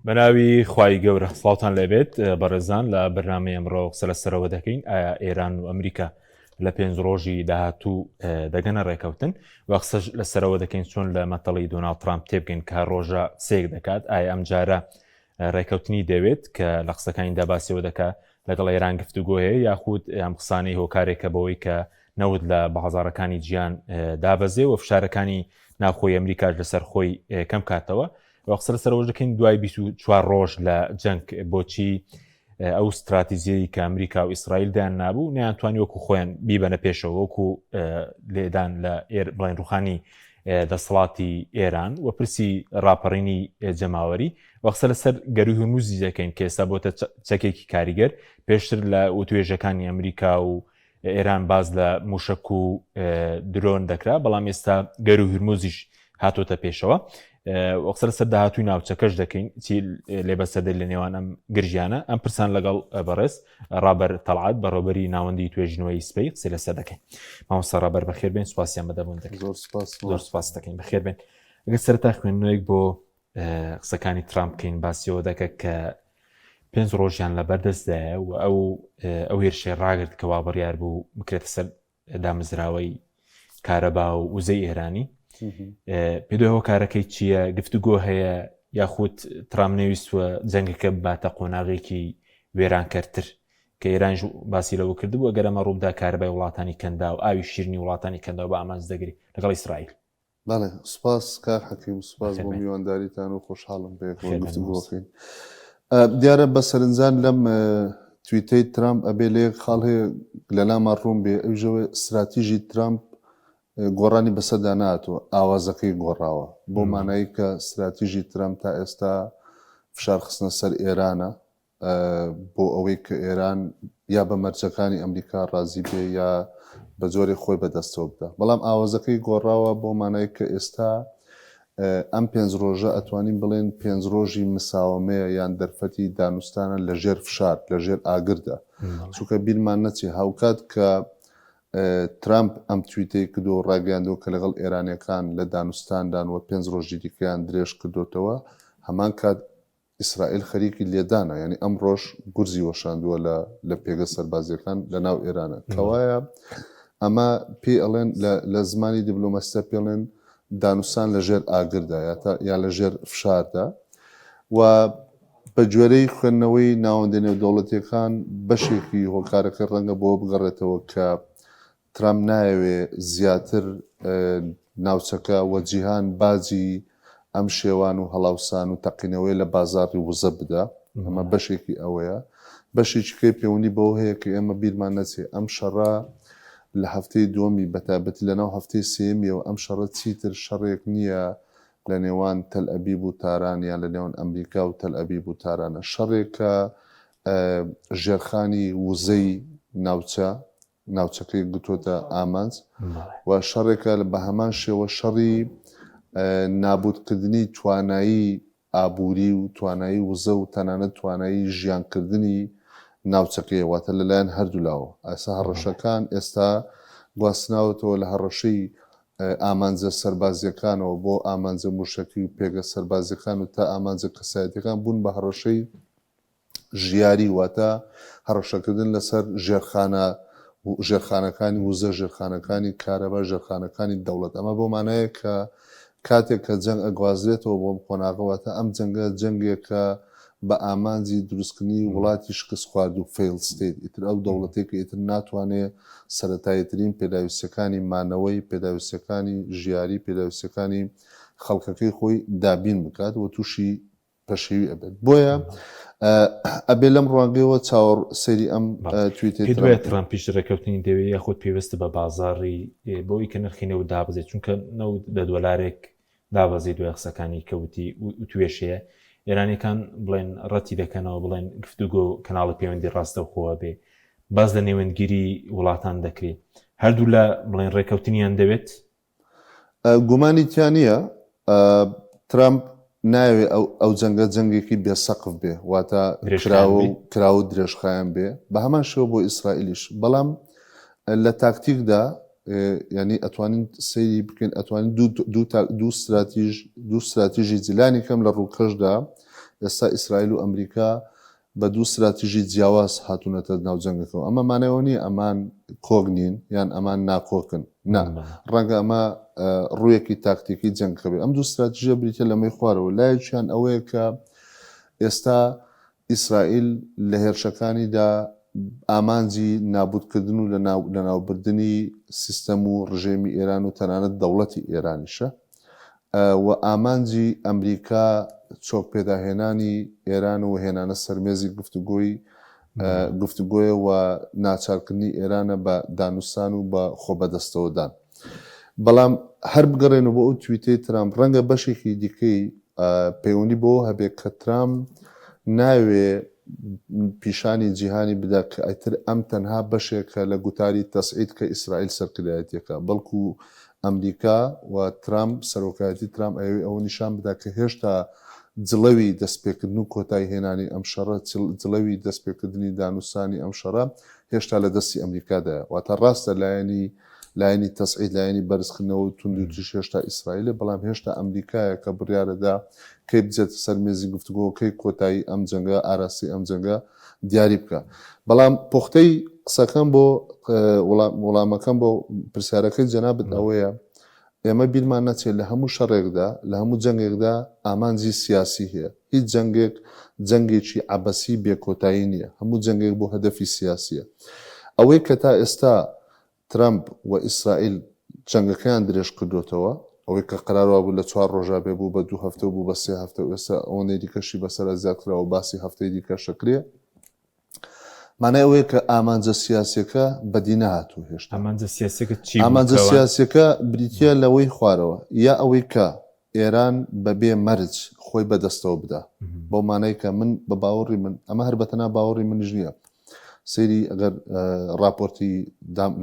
بەناوی خوای گەورە سڵاوتان لێبێت بەڕێزان لە بەرنامەی ئەمڕۆ قسە لەسەرەوە دەکەین ئایا ئێران و ئەمریکا لە 5 ڕۆژی داهاتوو دەگەنە ڕێکەوتن و قسەش لەسەرەوە دەکەین چۆن لە مەتەڵی دۆناڵد ترامپ تێبگەین کە ڕۆژە سێک دەکات ئایا ئەم جارە ڕێکەوتنی دەوێت کە لە قسەکانیدا باسیەوە دەکات لەگەڵ ئێران گفتوگۆ هەیە یاخود ئەم قسانەی هۆکارێکە بەوەی کە نەوت لە بەهەزارەکانی گیان دابەزێ و فشارەکانی ناوخۆی ئەمریکاش لەسەر خۆی کەم کاتەوە قسە لەسەرەوە دەکەین دوای 24 ڕۆژ لە جەنگ بۆچی ئەو استراتیزیەی کە ئەمریکا و ئیسرائیلدان نابوو نەیانتوانی وەکو خۆیان بیبەنە پێشەوە وەکو لێدان لە بڵین ڕوخانی دەسەڵاتی ئێران و پرسی ڕاپەڕینی جەماوەری و قسە لەسەر گەروی هورموزی دەکەین کە ئێستا بۆتە چەکێکی کاریگەر پێشتر لە وتوێژەکانی ئەمریکا و ئێران باز لە موشک و درۆن دەکرا بەڵام ئێستا گەروی هورموزیش هاتۆتە پێشەوە وەقسە لەسەر داهاتووی ناوچەکەش دەکەین چی لێبەسەردە لە نێوان ئەم گرژیانە ئەم پرسان لەگەڵ بەڕێز ڕابەر تەڵعات بەڕێوەبەری ناوەندی توێژنەوەی سپەی قسە لەسەر دەکەین مامۆستا ڕابەر بەخێربێن سوپاسیان بەدەبوون دەکەین زۆر سوپاس دەکەین بەخێربێن ئەگەر سەرەتا خوێندنەوەیەک بۆ قسەکانی ترامپ بکەین باسیەوە دەکە کە 5 ڕۆژیان لەبەردەستدایە و ئەو هێرشەی ڕاگرت کە وا بڕیار بوو بکرێتە سەر دامەزراوەی کارەبا و وزەی ئێرانی پێدوای هۆکارەکەی چییە گفتوگۆ هەیە یاخود ترامپ نەویستوە جەنگەکە باتە قۆناغێکی وێرانکەرتر کە ئێرانژ باسی لەوە کردبوو ئەگەر ئەمە ڕوودا کارەبای وڵاتانی کەندا و ئاوی شیرنی وڵاتانی کەندا و بە ئامانج دەگری لەگەڵ ئیسرائیل. بەڵێ سوپاس کار حەکیم سوپاس بۆ میوانداریتان و خۆشحاڵم بێ گفتوگۆکەین. دیارە بە سەرنجان لەم تویتەی ترامپ ئەبێ لێ خاڵ هەیە لەلامان ڕوون بێ ئەوژەوە استراتیژی ترامپ گۆڕانی بەسەردا ناتوە ئاوازەکەی گۆڕاوە بۆ مانایی کە استراتیژی ترامپ تا ئێستا فشار خستنە سەر ئێرانە بۆ ئەوەی کە ئێران یا بە مەرجەکانی ئەمریکا ڕازی بێ یا بە جۆرێ خۆی بەدەستەوە بدە بەڵام ئاوازەکەی گۆڕاوە بۆ مانایی کە ئێستا ئەم 5 ڕۆژە ئەتوانین بڵێن 5 ڕۆژی مساومەیە یان دەرفەتی دانوستانە لە ژێر فشار لە ژێر ئاگردا چونکە بیرمان نەچی هاوکات کە ترامپ ئەم تویتەی کردو و ڕاگەیاندەوە کە لەگەڵ ئێرانیەکان لە دانوستاندان و 5 ڕۆژی دیکەیان درێژ کردوتەوە هەمان کات ئیسرائیل خەریکی لێدانە یعنی ئەم ڕۆژ گورزی وەشاندووە لە پێگە سەربازیەکان لە ناو ئێرانە کەوایە ئەمە پێ ئەڵێن لە زمانی دیبلۆمەسیە پێڵێن دانوستان لە ژێر ئاگردا یا لە ژێر فشاردا و بە گوێرەی خوێندنەوەی ناوەندە نێودەوڵەتیەکان بەشێکی هۆکارەکە ڕەنگە بۆ بگەڕێتەوە کە ترامپ نایەوێ زیاتر ناوچەکە وە جیهان باجی ئەم شێوان و هەڵاوسان و تەقینەوەی لە بازاڕی وزە بدە ئەمە بەشێکی ئەوەیە بەشێکیکەی پەیوەندی بەوە هەیە کە ئێمە بیرمان نەچێ ئەم شەڕە لە هەفتەی دووەمی بەتابەتی لەناو هەفتەی سێمیەوە ئەم شەڕە چیتر شەڕێک نییە لە نێوان تەل ئەبیب و تاران یان لە نێوان ئەمریکا و تەل ئەبیب و تارانە شەڕێکە ژێرخانی وزەی ناوچەکەی گوتۆتە ئامانج و شەڕێکە بە هەمان شێوە شەڕی نابودکردنی توانایی ئابووری و توانایی وزە و تەنانەت توانایی ژیانکردنی ناوچەکەی واتە لەلایەن هەردوو لاوە ئاسا هەڕەشەکان ئێستا گواستناوەتەوە لە هەڕەشەی ئامانجە سەربازیەکانەوە بۆ ئامانجە موشەکی و پێگە سەربازیەکان و تا ئامانجە کەسایەتەکان بوون بە هەڕەشەی ژیاری واتە هەڕەشەکردن لەسەر ژێرخانەکانی وزە ژێرخانەکانی کارەبا ژێرخانەکانی دەوڵەت ئەمە بۆ مانایە کە کاتێک کە جەنگ ئەگوازرێتەوە بۆم قۆناغەواتە ئەم جەنگە جەنگێکە بە ئامانجی دروستکردنی وڵاتی شکست خوارد و فیل ستیت ئیتر ئەو دەوڵەتێکە ئیتر ناتوانێت سەرەتاییترین پێداویستەکانی مانەوەی پێداویستەکانی ژیاری پێداویستەکانی خەڵکەکەی خۆی دابین بکات و تووشی پەشێوی ئەبێت بۆیە ئەبێ لەم ڕوانگەیەوە چاوەڕ سەیری ئەم تویتێت ترامپیش ڕێکەوتنی دەوێت یاخود پێویستە بە بازاڕی بۆی کە نرخینەوە دابزێت چونکە $90 دابەزی دوای قسەکانی کەوتی و توێشەیە ئێرانیەکان بڵێن ڕەتی دەکەنەوە بڵێن گفتوگۆ کەناڵی پەیوەندی ڕاستەوخۆوە بێ باز لە نێوەندگیری وڵاتان دەکرێت هەردوو لە بڵێن ڕێکەوتنیان دەوێت گومانی تیانە ترامپ ناوێ ئەو جەنگە جەنگێکی بێسەقف بێ واتە کراوە درێژخایان بێ بە هەمان شێوە بۆ ئیسرائیلیش بەڵام لە تاکتیکدا ینی ئەتوانین سەیری بکەین ئەتوانین دوو استراتیژی جیلانی کەم لە ڕووکەشدا ئێستا ئیسرائیل و ئەمریکا بە دوو استراتیژی جیاواز هاتوونەتە ناو جەنگەکەەوە ئەمە مانەوە نیە ئەمان کۆک نین یان ئەمان ناکۆکن نا ڕەنگە ئەمە ڕوویەکی تاکتیکی جەنگەکەبێ ئەم دوو استراتیژیە بریتە لەمەی خوارەوە لایەکیان ئەوەیە کە ئێستا ئیسرائیل لە هێرشەکانیدا ئامانجی نابودکردن و لە ناوبردننی سیستەم و ڕژێمی ئێران و تەنانەت دەوڵەتی ئێرانیشە و ئامانجی ئەمریکا چۆک پێداهێنانی ئێران و هێنانە سەرمێزی گفتوگۆیە و ناچارکردنی ئێرانە بە دانوستان و بە خۆبەدەستەوەدان بەڵام هەر بگەڕێنەوە بۆ ئەو تویتەی ترامپ ڕەنگە بەشێکی دیکەی پەیوەندی بۆ هەبێت کە ترامپ ناوێ پیشانی جیهانی بدا کە ئەتر ئەم تەنها بەشێکە لە گوتاری تەسعید کە ئیسرائیل سەرکردایەتەکە بەڵکو ئەمریکا و ترامپ سەرۆکایەتی ترامپ ئەوە نیشان بدا کە هێشتا جڵەوی دەستپێکردن و کۆتایی هێنانی ئەم شەڕە جڵەوی دەستپێکردنی دانوستانی ئەم شەڕە هێشتا لە دەستی ئەمریکادایە واتە ڕاستە لایەنی تەسعید لایەنی بەرزکردنەوە و توندوتیش هێشتا ئیسرائیلە بەڵام هێشتا ئەمریکایە کە بڕیارەدا کەی بجێتە سەرمێزی گفتوگۆ کەی کۆتایی ئەم جەنگە ئاراسی ئەم جەنگە دیاری بکە بەڵام پۆختەی قسەکەم بۆ وەڵامەکەم بۆ پرسیارەکەی جەنابەت ئەوەیە ئێمە بیرمان نەچێت لە هەموو شەڕێکدا لە هەموو جەنگێکدا ئامانجی سیاسی هەیە هیچ جەنگێکی عەبەسی بێکۆتایی نییە هەموو جەنگێک بۆ هەدەفی سیاسیە ئەوەی کە تا ئێستا ترامپ و ئیسرائیل جەنگەکەیان درێژ کردوتەوە ئەوەی کە قراروا بوو لە 4 ڕۆژە بێ بوو بە 2 هەفتە بوو بە 3 هەفتە ئێستا ئەوەی دیکەشی بەسەر زیاترەوە باسی هەفتەی دیکە شکرێ مانای ئەوەیە کە ئامانجە سیاسیەکە بەدی نەهاتوو هێشتا ئامانجە سیاسیەکە بریتە لەوەی خوارەوە یا ئەوەی کە ئێران بەبێ مەرج خۆی بەدەستەوە بدا بۆ مانای کە من بە باوەڕی من ئەمە هەر بەتەنا باوەڕی منیش نییە سەیری ئەگەر راپۆرتی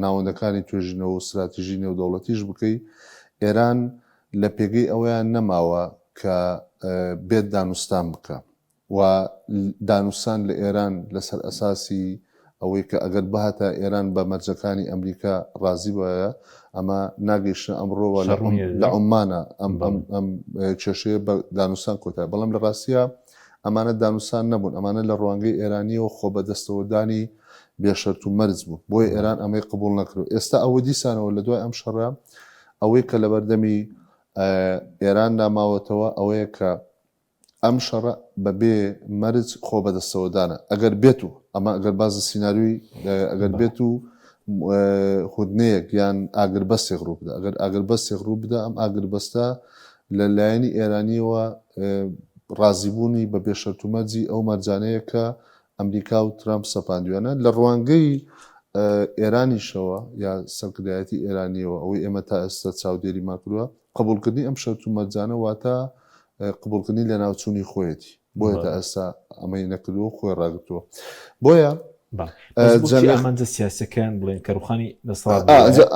ناوەندەکانی توێژینەوە و استراتیژی نێودەوڵەتیش بکەی ئێران لە پێگەی ئەویان نەماوە کە بێت دانوستان بکە و دانوستان لە ئێران لەسەر ئەساسی ئەوەی کە ئەگەر بهاتە ئێران بە مەرجەکانی ئەمریکا ڕازی بایە ئەمە ناگەیشتە ئەمڕۆوە لە عومانە ئەم کێشەیە بە دانوستان کۆتای بەڵام لە ڕاستیە ئەمانە دانوستان نەبوون ئەمانە لە ڕوانگەی ئێرانیەوە خۆ بەدەستەوەدانی بێشەرت و مەرج بوو بۆیە ئێران ئەمەی قبول نەکرد ئێستا ئەوە دیسانەوە لە دوای ئەم شەڕە ئەوەی کە لە بەردەمی ئێران ناماوەتەوە ئەوەیە کە ئەم شەڕە بەبێ مەرج خۆ بەدەستەوەدانە ئەگەر بێت و ئەمە ئەگەر بازە سینناریوی ئەگەر بێت و خودنەیەک یان ئاگربەستێک ڕوو بدە ئەگەر ئاگربەستێک ڕوو بدە ئەم ئاگربەستە لە لایەنی ئێرانیەوە ڕازیبوونی بە بێشەرتومەرجی ئەو مەرجانەیە کە ئەمریکا و ترامپ سەپاندویانە لە ڕوانگەی ئێرانیشەوە یا سەرکردایەتی ئێرانیەوە ئەوەی ئێمە تا ئێستا چاودێری ماکردووە قبولکردنی ئەم شەرت و مەرجانە واتە قبولکردنی لە ناوچوونی خۆیەتی بۆیە تا ئێستا ئەمەی نەکردووە خۆی ڕاگرتووە بۆیە ئامانجە سیاسەکان بڵێن کەروخانی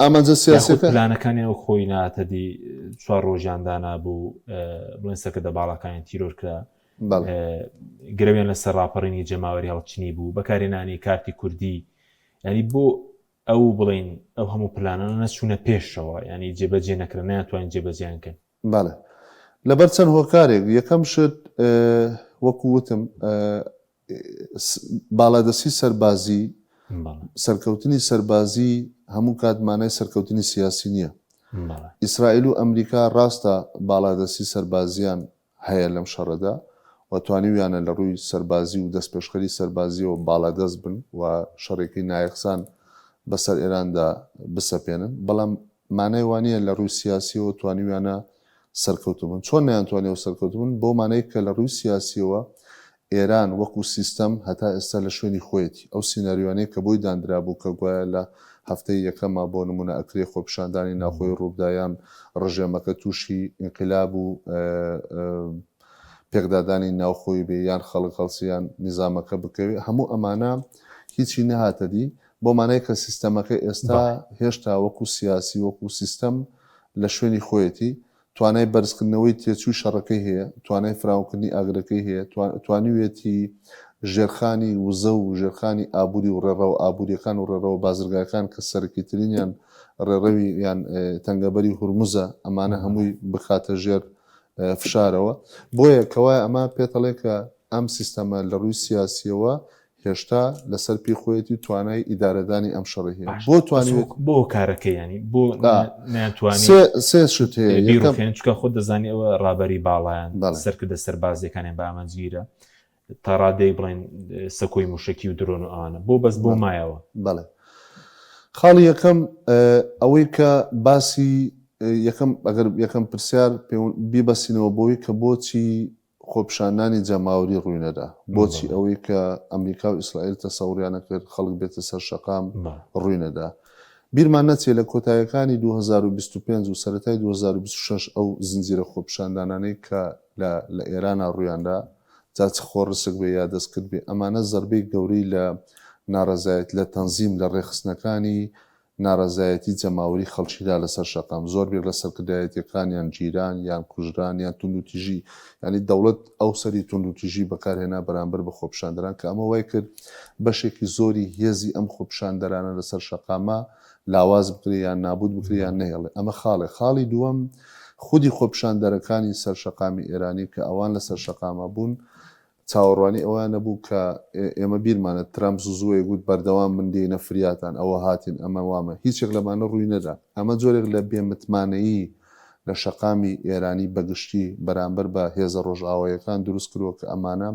ئامانجە سیاسەکە پلانەکانیان خۆی ناتەدی 4 ڕۆژیاندانا بوو بڵێن سەرکردە باڵەکانی تیرۆر کرا گرەویان لەسەر ڕاپەڕینی جەماوەری هەڵچنی بوو بەکارهێنانی کارتی کوردی ینی بۆ ئەو بڵێن ئەو هەموو پلانانە نەچوونە پێشەوە ینی جێبەجێ نەکردن ناتوانین جێبەجێیانکەن باڵێ لەبەر چەند هۆکارێک یەکەم شت وەکووتم باڵادەسی سەربازی سەرکەوتنی سەربازی هەموو کاتمانای سەرکەوتنی سیاسی نییە ئیسرائیل و ئەمریکا ڕاستە باڵادەسی سەربازیان هەیە لەم شەڕەدا و توانیویانە لە ڕووی سەربازی و دەستپێشخەری سەربازیەوە باڵادەست بن و شەڕێکی نایەخسان بەسەر ئێراندا بسەپێنن بەڵام مانای وانە لە ڕووی سیاسیەوە توانیویانە سەرکەوتبوون چۆن نیانتوانێەوە سەرکەوتبوون بۆ مانەیە کە لە ڕووی سیاسیەوە ئێران وەکو سیستەم هەتا ئێستا لە شوێنی خۆیەتی ئەو سینناریوانەیە کە بۆی دانرا بوو کە گوایە لە هەفتەی یەکەمە بۆ نمونە ئەکرێ خۆپیشاندانی ناخۆی ڕوودایان ڕژێمەکە تووشی ئینقلاب و پێکدادانی ناوخۆی بێ یان خەڵک هەڵسییان نیزامەکە بکەوێت هەموو ئەمانە هیچی نەهاتەدی بۆ مانای کە سیستەمەکە ئێستا هێشتا وەکو سیاسی وەکو سیستەم لە شوێنی خۆیەتی توانای بەرزکردنەوەی تێچووی شەڕەکەی هەیە توانای فراوانکردنی ئاگرەکەی هەیە توانیوێتی ژێرخانی وزە و ژێرخانی ئابووری و ڕێڕەوە ئابوووریەکان و ڕێڕەوە بازرگاکان کە سەرکیترینیان ڕێڕەوی یان تەنگەبەری هورموزە ئەمانە هەمووی بخاتە ژێر فشارەوە بۆیە کەوای ئەمە پێتەڵێ کە ئەم سیستەمە لە ڕووی سیاسیەوە هێشتا لەسەر پێی خۆیەتی توانای ئیدارەدانی ئەم شەڕی هەیە بۆ توانێت بۆ کارەکە ینی بۆ ناتوانانی سێ شت هەیە چکە خۆ دەزانی ئەوە ڕابەری باڵیان سەرکردە سەربازیەکانیان بە ئامانجگیرە تا ڕادەی بڵێن سەکۆی موشکی و درۆن و ئەوانە بۆ بەس بۆ مایەوە بەڵێ خاڵی یەکەم ئەوەی کە باسی یەکەم ئەگەر یەکەم پرسیار بیبەسینەوە بۆی کە بۆچی خۆپشاندانی جەماوری ڕووینەدا بۆچی ئەوەی کە ئەمریکا و ئیسرائیل تەسەوریانە کرد خەڵک بێتە سەر شەقام ڕووینەدا بیرمان نەچێت لە کۆتاییەکانی 2025 و سەرەتای 2026 ئەو زنجیرە خۆپشاندانانەی کە لە ئێرانە ڕوویاندا جاچ خۆڕسک بێ یا دەستکرد بێ ئەمانە زەربەی گەورەی لە ناڕەزایەت لە تەنزیم لە ڕێخستنەکانی ناڕەزایەتی جەماوری خەڵکیدا لەسەر شەقام زۆر بێ لە سەرکردایەتیەکان یان جیران یان کوژران یان توندوتیژی ینی دەوڵەت ئەو سەری توندوتیژی بەکارهێنا بەرامبەر بە خۆپشاندەران کە ئەمە وای کرد بەشێکی زۆری هێزی ئەم خۆپشاندەرانە لەسەر شەقامە لاواز بکرێ یان نابود بکرێ یان نەهێڵێ ئەمە خاڵی دووەم خودی خۆپشاندەرەکانی سەر شەقامی ئێرانی کە ئەوان لەسەر شەقامە بوون چاوەڕوانی ئەویان نەبوو کە ئێمە بیرمانە ترامپ زووزووە گوت بەردەوام من دێنە فریاتان ئەوە هاتین ئەمە وامە هیچێک لەمانە ڕووی نەدا ئەمە جۆرێک لە بێمتمانەیی لە شەقامی ئێرانی بەگشتی بەرامبەر بە هێزە ڕۆژئاوایەکان دروست کردووە کە ئەمانە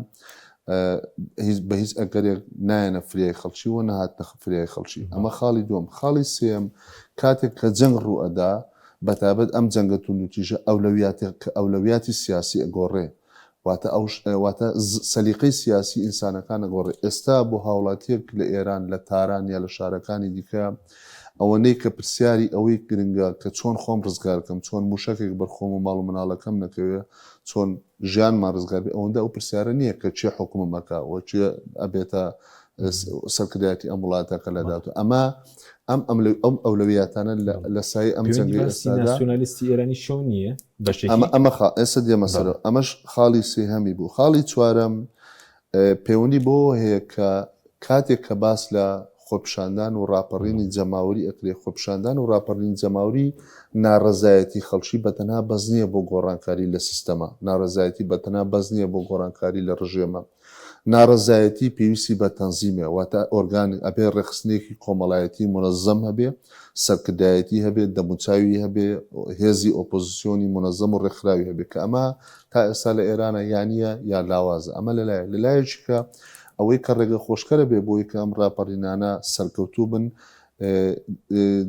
بە هیچ ئەگەرێک نایەنە فریای خەڵکی و نەهاتنە فریای خەڵکی ئەمە خاڵی دووەم خاڵی سێم کاتێک کە جەنگ ڕوئەدا بەتابەت ئەم جەنگە توندوتیژە ئەولەویاتی سیاسی ئەگۆڕێ واتە سەلیقەی سیاسی ئینسانەکانە گۆڕێ ئێستا بۆ هاوڵاتیەک لە ئێران لە تاران یا لە شارەکانی دیکە ئەوەنەی کە پرسیاری ئەوەی گرنگە کە چۆن خۆم ڕزگارکەم چۆن موشکێک بەرخۆم و ماڵ و مناڵەکەم نەکەوێ چۆن ژیانمان ڕزگار بێ ئەوەندە ئەو پرسیارە نییە کە چێ حکومەکەوە چێ ئەبێتە سەرکردایەتی ئەم وڵاتەکە لەداتوە ئەم ئەولەویاتانە لە سای ئەم جەنگی ناسیۆنالیستی ئێرانی شەو نییە ئەمە ئێستا دێمەسەرەوە ئەمەش خاڵی سێهەمی بوو خاڵی چوارەم پەیوەندی بۆ هەیە کە کاتێک کە باس لە خۆپشاندان و ڕاپەڕینی جەماوری ئەکرێ خۆپشاندان و ڕاپەڕینی جەماوری ناڕەزایەتی خەڵکی بەتەنها بەس نییە بۆ گۆڕانکاری لە سیستەما ناڕەزایەتی بەتەنها بەس نییە بۆ گۆڕانکاری لە ڕژێمە ناڕەزایەتی پێویستی بە تەنزیمە واتە ئۆرگانی ئەبێ ڕێخستنێکی کۆمەڵایەتی منەزەم هەبێ سەرکردایەتی هەبێت دەموچاوی هەبێ هێزی ئۆپۆزیسیۆنی منەزەم و ڕێکخراوی هەبێت کە ئەمە تا ئێستا لە ئێرانە یانیە یا لاوازە ئەمە لەلایەکی کە ئەوەی کە ڕێگە خۆشکەرە بێ بۆی کە ئەم ڕاپەڕینانە سەرکەوتوو بن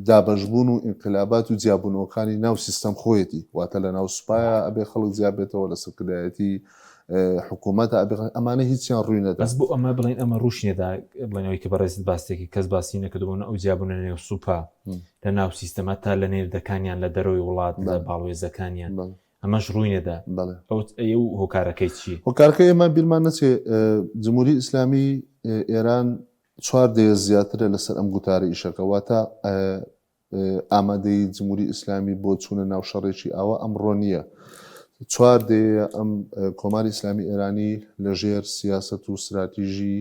دابەشبوون و ئینقلابات و جیاببوونەوەکانی ناو سیستەم خۆیەتی واتە لە ناو سوپایە ئەبێ خەڵک جیابێتەوە لە سەرکردایەتی حکوومەتە ئەمانە هیچیان ڕووی نەدا بەس بۆ ئەمە بڵین ئەمە ڕوشنێدا بڵێنەوەی کە بەڕێزت باستێکی کەس باسی نەکردبوون ئەو جیاببوونە نێو سوپا لە ناو سیستەمە تا لە نێردەکانیان لە دەرەوەی وڵات لە باڵێزەکانیان ئەمەش ڕووی نەدا ئەو هۆکارەکەی چی هۆکارەکەی ئێمە بیرمان نەچێ جمهوری ئیسلامی ئێران 4 دێ زیاترە لەسەر ئەم گوتارە ئیشەکە واتە ئامادەی جمهوری ئیسلامی بۆ چوونە ناو شەڕێکی ئەوە ئەمڕۆ نییە 4 دێ ئەم کۆماری ئیسلامی ئێرانی لەژێر سیاست و استراتیژی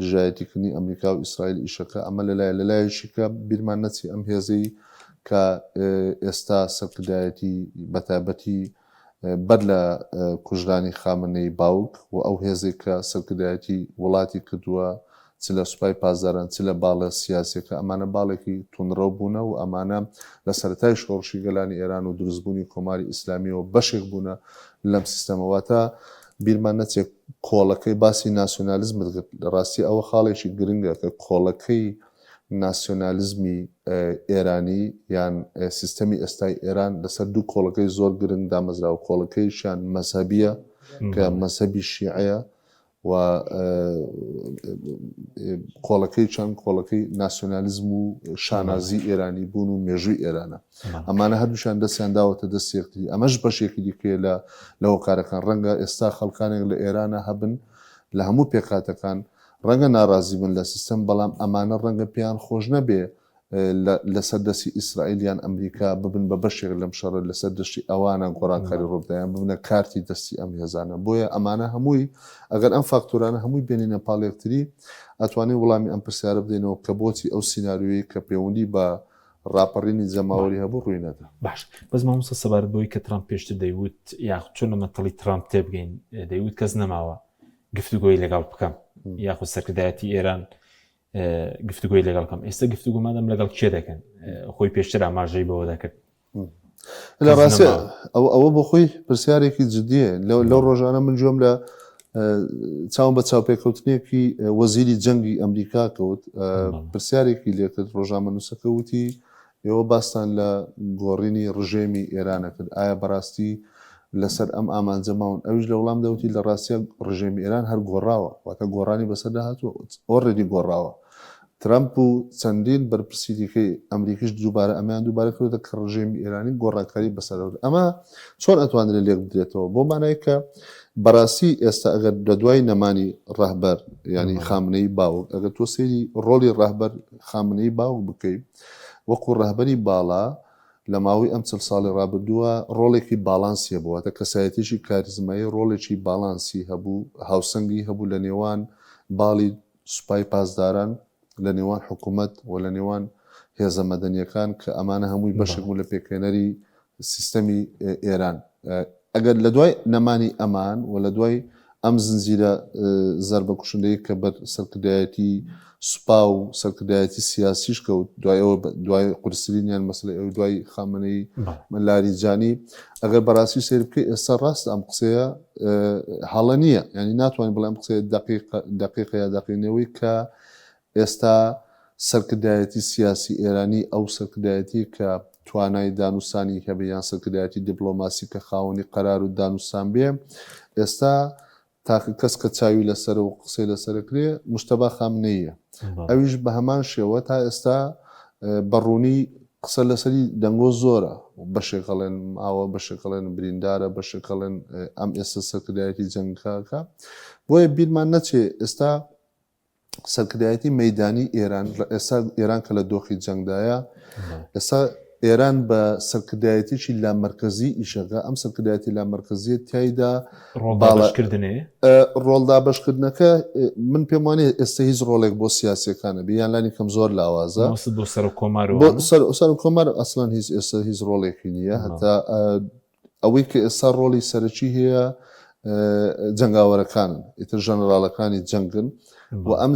دژایەتیکردنی ئەمریکا و ئیسرائیل ئیشەکە ئەمە لەلایەشیکە بیرمان نەچی ئەم هێزەی کە ئێستا سەرکردایەتی بەتابەتی بەر لە کوژرانی خامنەی باوک و ئەو هێزێک کە سەرکردایەتی وڵاتی کردووە چ لە سوپای پازاران چ لە باڵە سیاسەکە ئەمانە باڵێکی تونڕە بوونە و ئەمانە لە سەرەتای شۆڕشی گەلانی ئێران و دروستبوونی کۆماری ئیسلامیەوە بەشێک بوونە لەم سیستەمەوەتە بیرمان نەچێت کۆڵەکەی باسی ناسیۆنالیزمت لە ڕاستی ئەوە خاڵێکی گرنگە کە کۆڵەکەی ناسیۆنالیزمی ئێرانی یان سیستەمی ئێستای ئێران لەسەر دوو کۆڵەکەی زۆر گرنگ دامەزراوە کۆڵەکەیشان مەسەبیە کە مەسەبی شیعەیە و کۆڵەکەی چەند کۆڵەکەی ناسیۆنالیزم و شانازی ئێرانی بوون و مێژووی ئێرانە ئەمانە هەردووشان دەستیان داوەتە دەستێکتی ئەمەش بەشێکی دیکەیە لە هۆکارەکان ڕەنگە ئێستا خەڵکانێک لە ئێرانە هەبن لە هەموو پێکاتەکان ڕەنگە ناڕازی بن لە سیستەم بەڵام ئەمانە ڕەنگە پێیان خۆش نەبێ لەسەر دەستی ئیسرائیلیان ئەمریکا ببن بە بەشێک لەم شەڕە لەسەر دەشتی ئەوانە گۆڕانکاری ڕۆبدایان ببنە کارتی دەستی ئەم هێزانە بۆیە ئەمانە هەمووی ئەگەر ئەم فاکتۆرانە هەمووی بێنینە پاڵێکتری ئەتوانێت وەڵامی ئەم پرسیارە بدەینەوە کە بۆچی ئەو سیناریۆیی کە پەیوەندی بە ڕاپەڕینی جەماوەری هەبوو ڕووی نەدا. باش بەس مامۆستا سەبارەت بەوەی کە ترامپ پێشتر دەیوت یاخود چۆن لە مەتەڵی ترامپ تێبگەین دەیوت کەس نەماوە گفتوگۆی لەگەڵ بکەم یاخود سەرکردایەتی ئێران گفتوگۆی لەگەڵ بکەم. ئێستا گفتوگۆمادەم لەگەڵ کێ دەکەن؟ خۆی پێشتر ئاماژەی بەوە دەکرد. لە ڕاستی ئەوە بۆ خۆی پرسیارێکی جددیە. لەو ڕۆژانە من جۆم لە چاوم بە چاوپێکەوتنێکی وەزیری جەنگی ئەمریکا کەوت پرسیارێکی لێکرد ڕۆژنامە نووسەکە وتی ئێوە باستان لە گۆڕینی ڕژێمی ئێرانە کرد، ئایا بەڕاستی لەسەر ئەم ئامانجەماون؟ ئەوش لە وەڵام دەوتی لە ڕاستیە ڕژێمی ئێران هەر گۆڕاوە، واتە گۆڕانی بەسەردا هاتووە، ئۆڕێدی گۆڕاوە. ترامپ و چەندین بەرپرسیدیکەی ئەمریکیش دووبارە ئەمیان دووبارە کردە کە ڕژێمی ئێرانی گۆڕانکاری بەسەردا. ئەمە چۆن ئەتوانرێت لێک بدرێتەوە؟ بۆ مانای کە بەڕاستی ئێستا ئەگەر لە دوای نەمانی ڕاهبەر ینی خامنەی باوک ئەگەر تۆ سێری ڕۆڵی ڕاهبەر خامنەی باوک بکەیت وەکو ڕاهبەری باڵا لە ماوەی ئەم 40 ساڵی ڕابردووە ڕۆڵێکی باڵانسیە بووە، کەسایەتیشی کاریزمایی ڕۆڵێکی باڵانسی هەبوو، هاوسەنگی هەبوو لە نێوان باڵی سوپای پاسداران، لە نێوان حکوومەت و لە نێوان هێزە مەدەنیەکان کە ئەمانە هەمووی بەشێک بوو لە پێکێنەری سیستەمی ئێران. ئەگەر لە دوای نەمانی ئەمان و لە دوای ئەم زنجیرە زەربەکوشندەی کە بەر سەرکردایەتی سوپا و سەرکردایەتی سیاسیش کەوت دوای قورسرینیان مەسلەی ئەو دوای خامنەی لاریجانی، ئەگەر بەڕاستی سیر بکەی ئێستا ڕاست ئەم قسەیە هەڵە نییە، ینی ناتوانین بڵێم قسەیە دقیقە یا دەقینەوەی کە ئێستا سەرکردایەتی سیاسی ئێرانی ئەو سەرکردایەتی کە توانای دانووسانی هەبێ یان سەرکردایەتی دیپلۆماسی کە خاوەنی قەرار و دانووسان بێ، ئێستا تاکە کەس کە چاوی لەسەر و قسەی لەسەرکرێ مشتەبا خامنەیە. ئەویش بە هەمان شێوە تا ئێستا بەڕوونی قسە لەسەری دەنگۆ زۆرە، بەشێکەڵێن ماوە، بەشێکەڵێن بریندارە، بەشێکەڵێن ئەم ئێستا سەرکردایەتی جەنگکەکە. بۆیە بیرمان نەچێ ئێستا سەرکردایەتی مەیدانی ئێران، ئێستا ئێران کە لە دۆخی جەنگدایە، ئێستا ئێران بە سەرکردایەتیشی لامەرکەزی ئیشەکە، ئەم سەرکردایەتی لامەرکەزیە تایدا ڕۆڵدا بەشکردنەکە من پێم وانێ ئێستا هیچ ڕۆڵێک بۆ سیاسیەکانە بێ یان لانی کەم زۆر لاوازە بۆ سەر و کۆمار ئەسڵان هیچ ئێستا هیچ ڕۆڵێکی نییە، هەتا ئەوەی کە ئێستا ڕۆڵی سەرەکی هەیە جەنگاوەرەکانن، ئیتر ژەنەراڵەکانی جەنگن و ئەم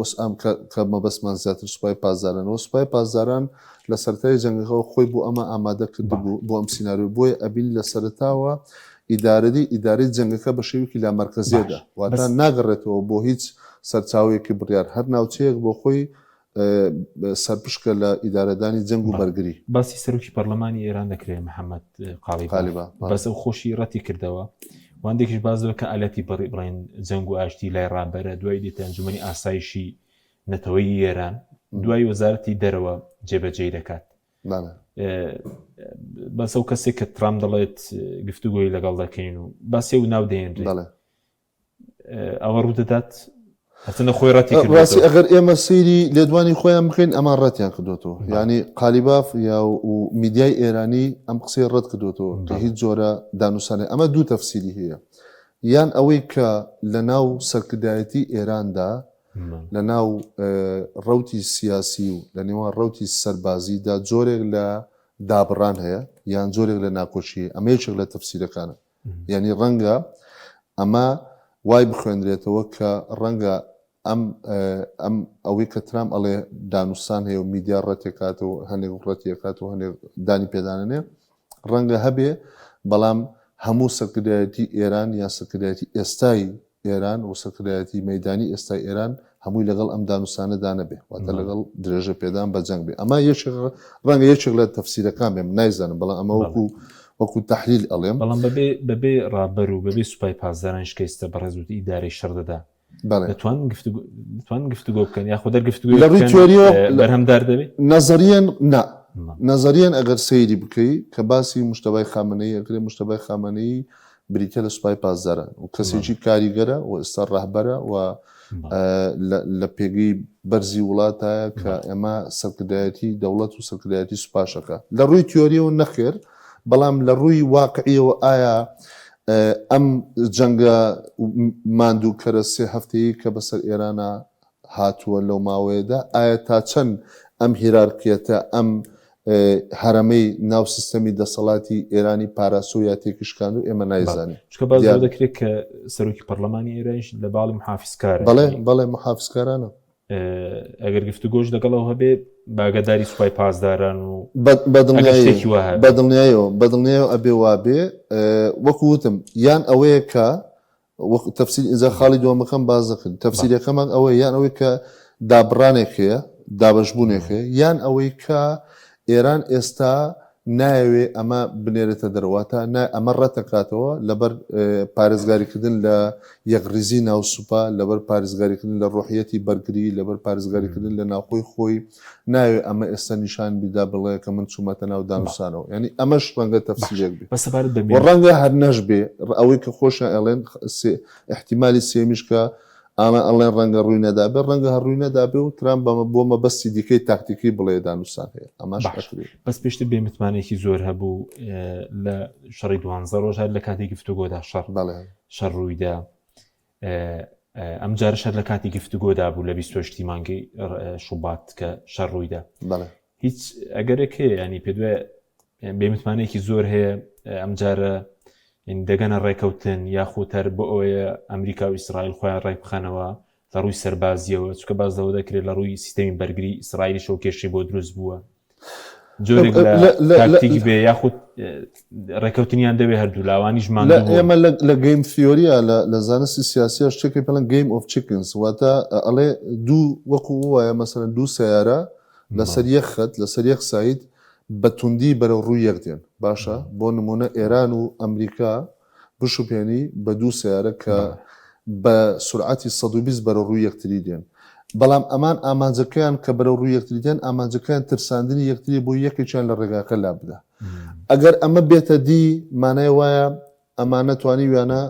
وەسئام کە مەبەستمان زیاتر سوپای پاسدارانەوە، سوپای پاسداران لە سەرەتای جەنگەکەەوە خۆی بۆ ئەمە ئامادە کردبوو بۆ ئەم سینناریو، بۆیە ئەبین لە سەرەتاوە ئیدارەی جەنگەکە بە شێوکی لامەرکەزیەدا، واتە ناگەڕێتەوە بۆ هیچ سەرچاوەیەکی بڕیار، هەر ناوچەیەک بۆ خۆی سەرپشکە لە ئیدارەدانی جەنگ و بەرگری. باسی سەرۆکی پەرلەمانی ئێران دەکرێت محەممەد قالیبا، بەس ئەو خۆشی ڕەتی کردەوە وانێکیش بازەوە کە ئالەتی بڕین جەنگ و ئاشتی لای ڕابەرە، دوای دیتە ئەنجومەنی ئاسایشی نەتەوەی ئێران، دوای وەزارەتی دەرەوە جێبەجێ دەکات. بەس ئەو کەسێک کە ترامپ دەڵێت گفتوگۆی لەگەڵ دەکەین و باسی و ناو دێنرێت ئەوە ڕوودەدات هەچەندە خۆی ڕەتی ڕاستی ئەگەر ئێمە سەیری لێدوانی خۆیان بکەین ئەمان ڕەتیان کردوێتەوە، ینی قالیباف یا و میدیای ئێرانی ئەم قسەی ڕەت کردوێتەوە کە هیچ جۆرە دانووسانێ. ئەمە دوو تەفسیری هەیە، یان ئەوەی کە لە ناو سەرکردایەتی ئێراندا لە ناو ڕەوتی سیاسی و لە نێوان ڕەوتی سەربازیدا جۆرێک لە دابڕان هەیە یان جۆرێک لە ناکۆچیە، ئەمە یەکێک لە تەفسیرەکانە. یعنی ڕەنگە ئەمە وای بخوێنرێتەوە کە ڕەنگە ئەم ئەوەی کە ترامپ ئەڵێ دانووسان هەیە و میدیا ڕەتێکاتەوە هەنێک ڕەتیەکات و هەنێک دانی پێدانێ ڕەنگە هەبێ، بەڵام هەموو سەرکردایەتی ئێران یا سەرکردایەتی ئێستای ئێران و سەرکردایەتی مەیدانی ئێستای ئێران هەمووی لەگەڵ ئەم دانووسانەدا نەبێ، واتە لەگەڵ درێژە پێدان بە جەنگ بێ. ئەمە ڕەنگە یەکێک لە تەفسیرەکان بێم نایزانم، بەڵام ئەمە وەکو تەحلیل ئەڵێم، بەڵام بەبێ ڕابەر و بەبێ سوپای پاسداران شکەیستە بەڕێزوتی ئیدارەی شەردەدا دەتوان گفتوگۆ بکەن یا خۆ دەرگفتوگۆ لە ڕووی تیۆریۆ بەرهەمدار دەبێت. نەزەریەن ئەگەر سەیری بکەی کە باسی مشتەبای خامنەی ئەکرێ، مشتەبای خامنەی بریتە لە سوپای پاسداران و کەسێکی کاریگەرە و ئێستا ڕاهبەرە و لە پێگەی بەرزی وڵاتایە کە ئێمە سەرکردایەتی دەوڵەت و سەرکردایەتی سوپاشەکە لە ڕووی تیۆریەوە نەخێر، بەڵام لە ڕووی واقعیەوە ئایا ئەم جەنگە ماندوو کەرە 3 هەفتەیە کە بەسەر ئێرانە هاتووە لەو ماوەیەدا ئایا تا چەند ئەم هیرارکیەتە ئەم هەرەمەی ناو سیستەمی دەسەڵاتی ئێرانی پاراسۆ یا تێکشکاند و ئێمە نایزانین چکە باز دەکرێت کە سەرۆکی پەرلەمانی ئێرانیش لە باڵی محافیزکارە بەڵێ محافزکارانە ئەگەر گفتوگۆش لەگەڵەوە هەبێ باگەداری سوپای پاسداران و بەدڵنیایەوە ئەبێ وابێ وەکو وتم یان ئەوەیە کە تەفسیر ئینجا خاڵی دووەمەکەم باز دەکەن تەفسیرەکەمان ئەوەیە یان ئەوەی کە دابڕانێک هەیە دابەشبوونێک هەیە یان ئەوەی کە ئێران ئێستا نایەوێ ئەمە بنێرێتە دەرەوەتە ئەمە ڕەتەکاتەوە لەبەر پارێزگاریکردن لە یەکڕیزی ناوسوپا لەبەر پارێزگاریکردن لە ڕۆحیەتی بەرگری لەبەر پارێزگاریکردن لە ناوخۆی خۆی ناوێ ئەمە ئێستا نیشان بیدا بڵێ کە من چوومەتە ناو دانوسانەوە ینی ئەمەش ڕەنگە تەفسیرێک بێ ڕەنگە هەر نەش بێ ئەوەی کە خۆشە ئەڵێن احتیمالی سێمیش کە ئەمە ئەڵێن ڕەنگە ڕووی نەدابێ ڕەنگە هەر ڕووی نەدابێ و ترام بۆ مەبەستی دیکەی تاکتیکی بڵێ دانوسان هەیە ئەماش بەس پێشتر بێمتمانێکی زۆر هەبوو لە شەڕی 12 ڕۆژ هەر لە کاتی گفتوگۆدا شەڕ ڕوویدا ئەم جارە شەر لە کاتی گفتوگۆدا بوو لە 28 مانگی شوبات کە شەڕ ڕوویدا هیچ ئەگەرێک هەیە ینی پێ دوێ بێمتمانێکی زۆر هەیە ئەم جارە دەگەنە ڕێکەوتن یاخود هەر بۆ ئەوەیە ئەمریکا و ئیسرائیل خۆیان ڕێک بخەنەوە لە ڕووی سەربازیەوە چکە باز لەوە دەکرێت لە ڕووی سیستەمی بەرگری ئیسرائیلی شەو کێشی بۆ دروست بووە جۆرێک لە تاکتیکی بێ یاخود ڕێکەوتنیان دەوێت هەردوو لاوانیشمان ئێمە لە گەیم تیۆریە لە زانستی سیاسیە شتێکی پێڵەن گەیم ئۆف چیکنز واتە ئەڵێ دوو وەکو وایە مەسەرەن دوو سیارە لەسەر یەک خەت لەسەر یەک سایت بەتوندی بەرەو ڕووی یەک دێن باشە بۆ نمونە ئێران و ئەمریکا بشوپێنی بە دوو سیارە کە بە سورعەتی 120 بەرەو ڕووی یەکتری دێن بەڵام ئەمان ئامانجەکەیان کە بەرەو ڕووی یەکتری دێن ئامانجەکەیان ترساندنی یەکتری بۆ یەکێکیان لە ڕێگاکە لا بدە ئەگەر ئەمە بێتە دی مانای وایە ئەمانە توانی ویانە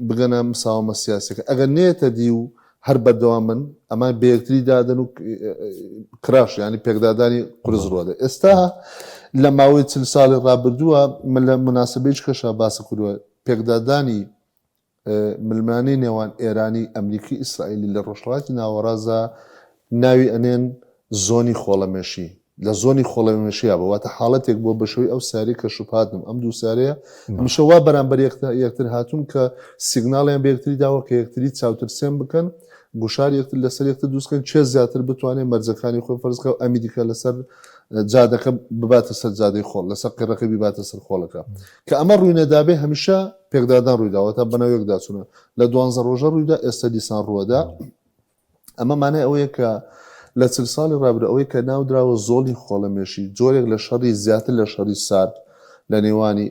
بگەنە مساومە سیاسەکە ئەگەر نێتە دی و هەر بەردەوام من ئەمان بە یەکتری دادن و کراش ینی پێکدادانی قرس ڕۆدە ئێستا لە ماوەی 40 ساڵی ڕابردووە من لە مناسبەیەک کەشە باسە کردووە پێکدادانی ملمانی نێوان ئێرانی ئەمریکی ئیسرائیلی لە ڕۆژهەڵاتی ناوەڕازە ناوی ئەنێن زۆنی خۆڵەمێشی لە زۆنی خۆڵەمێشیە بەواتە حاڵەتێک بۆ بەشەوەی ئەو ساری کە شوپاتم ئەم دوو سارەیە میشەوا بەرامبەر یەکتر هاتوون کە سیگناڵیان بە یەکتری داوە کە یەکتری چاوترسێن بکەن گوشار یەکتر لەسەر یەکتر دووسکەن چێ زیاتر بتوانێت مەرجەکانی خۆی فەرزکە و ئەمیدیکە لەسەر جادەکە بباتە سەر جادەی خۆڵ لەسەر قێڕەکە بیباتە سەر خۆڵەکە کە ئەمە ڕووی نەدابێ هەمیشە پێکدادان ڕوویداوەتە بەناو یەکداچوونە لە 12 ڕۆژە ڕوویدا ئێستا دیسان ڕووەدا ئەمە مانای ئەوەیە کە لە 40 ساڵی ڕابردوو ئەوەی کە ناودراوە زۆڵی خۆڵەمێشی جۆرێک لە شەڕی زیاتر لە شەڕی سارد لە نێوانی